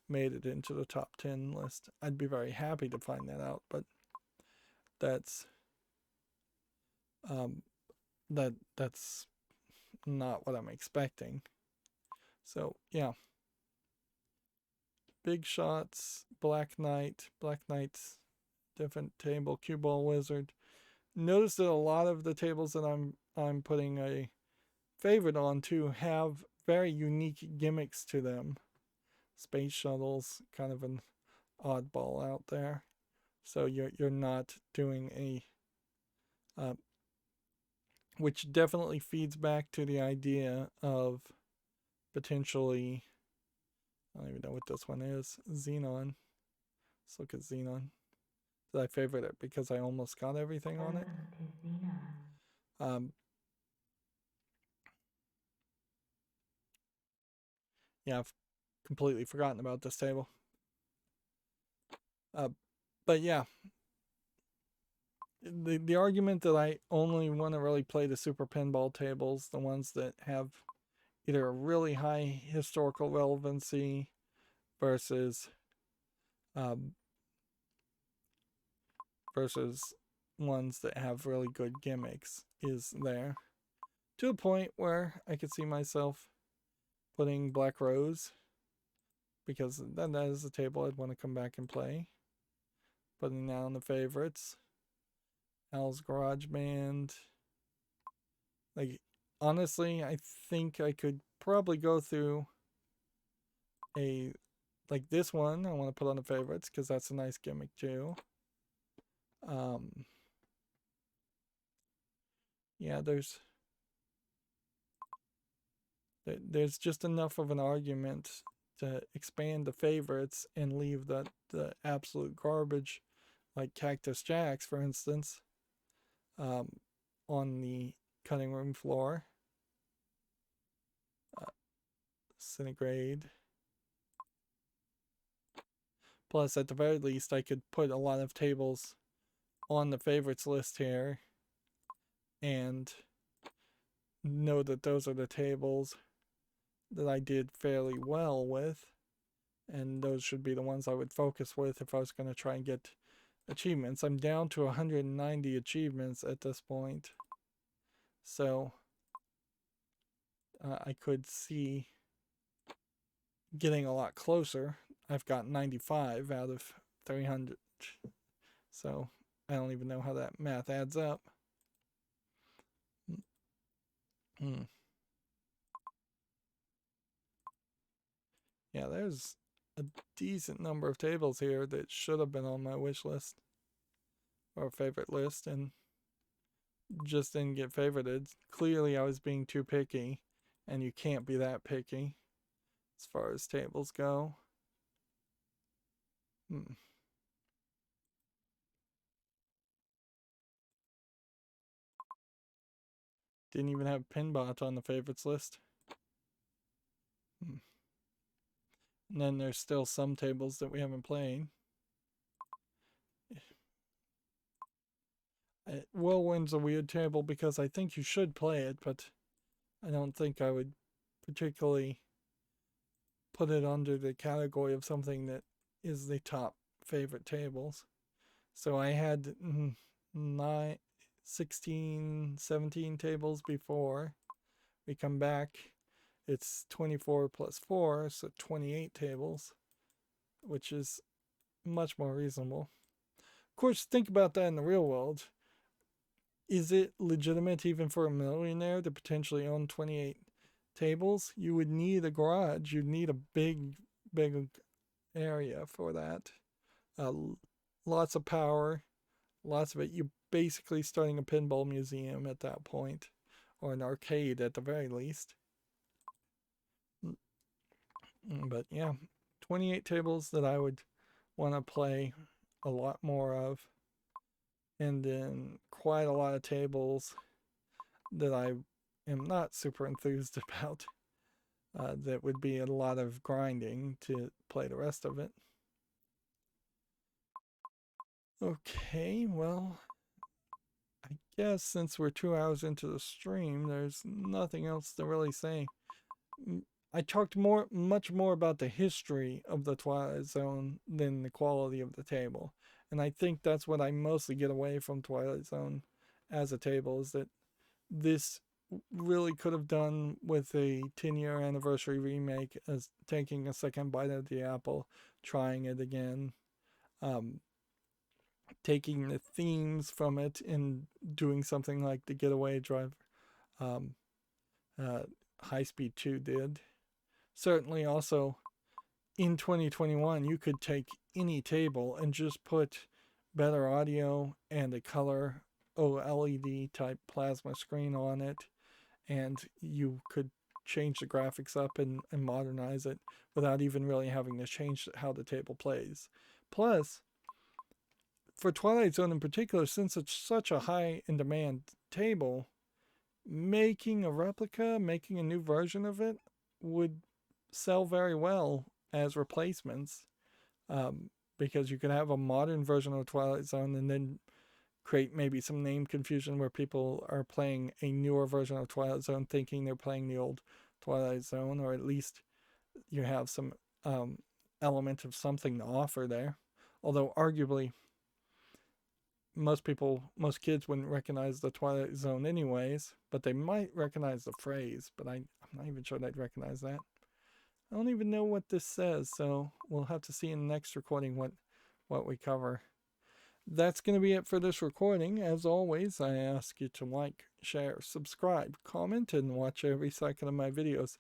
made it into the top 10 list. I'd be very happy to find that out, but that's that's not what I'm expecting. So yeah, big shots, Black Knight's different table, Cue Ball Wizard. Notice that a lot of the tables that I'm putting a favorite on to have very unique gimmicks to them. Space shuttles, kind of an oddball out there. So you're not doing a which definitely feeds back to the idea of potentially, I don't even know what this one is, Xenon. Let's look at Xenon. Did I favorite it because I almost got everything on it? Yeah, I've completely forgotten about this table. But yeah, the argument that I only want to really play the super pinball tables, the ones that have either a really high historical relevancy versus versus ones that have really good gimmicks, is there, to a point where I could see myself putting Black Rose, because then that is a table I'd want to come back and play. Putting that on the favorites. Al's Garage Band. Like, honestly, I think I could probably go through a, like this one I want to put on the favorites because that's a nice gimmick too. Yeah, there's just enough of an argument to expand the favorites and leave the absolute garbage, like Cactus Jacks, for instance, on the cutting room floor. Centigrade. Plus, at the very least, I could put a lot of tables on the favorites list here and know that those are the tables that I did fairly well with, and those should be the ones I would focus with if I was going to try and get achievements. I'm down to 190 achievements at this point, so I could see getting a lot closer. I've got 95 out of 300, so I don't even know how that math adds up. Yeah, there's a decent number of tables here that should have been on my wish list or favorite list and just didn't get favorited. Clearly I was being too picky, and you can't be that picky as far as tables go. Didn't even have Pinbot on the favorites list. And then there's still some tables that we haven't played. Whirlwind's a weird table because I think you should play it, but I don't think I would particularly put it under the category of something that is the top favorite tables. So I had 16, 17 tables before. We come back, it's 24 plus 4, so 28 tables, which is much more reasonable. Of course, think about that in the real world. Is it legitimate even for a millionaire to potentially own 28 tables? You would need a garage. You'd need a big area for that. Lots of power, lots of it. You're basically starting a pinball museum at that point, or an arcade at the very least. But yeah, 28 tables that I would want to play a lot more of, and then quite a lot of tables that I am not super enthused about. That would be a lot of grinding to play the rest of it. Okay, well, I guess since we're 2 hours into the stream, there's nothing else to really say. I talked much more about the history of the Twilight Zone than the quality of the table. And I think that's what I mostly get away from Twilight Zone as a table, is that this really could have done with a 10-year anniversary remake, as taking a second bite of the apple, trying it again, taking the themes from it and doing something like the Getaway Driver, High Speed 2 did. Certainly also in 2021, you could take any table and just put better audio and a color OLED type plasma screen on it, and you could change the graphics up and modernize it without even really having to change how the table plays. Plus, for Twilight Zone in particular, since it's such a high in demand table, making a replica, making a new version of it would sell very well as replacements, because you could have a modern version of Twilight Zone and then create maybe some name confusion where people are playing a newer version of Twilight Zone thinking they're playing the old Twilight Zone, or at least you have some element of something to offer there. Although arguably most kids wouldn't recognize the Twilight Zone anyways, but they might recognize the phrase, but I'm not even sure they'd recognize that. I don't even know what this says, so we'll have to see in the next recording what we cover. That's going to be it for this recording. As always, I ask you to like, share, subscribe, comment, and watch every second of my videos.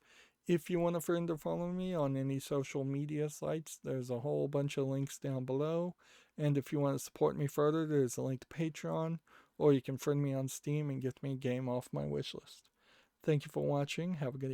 If you want a friend to follow me on any social media sites, there's a whole bunch of links down below. And if you want to support me further, there's a link to Patreon, or you can friend me on Steam and get me a game off my wishlist. Thank you for watching. Have a good evening.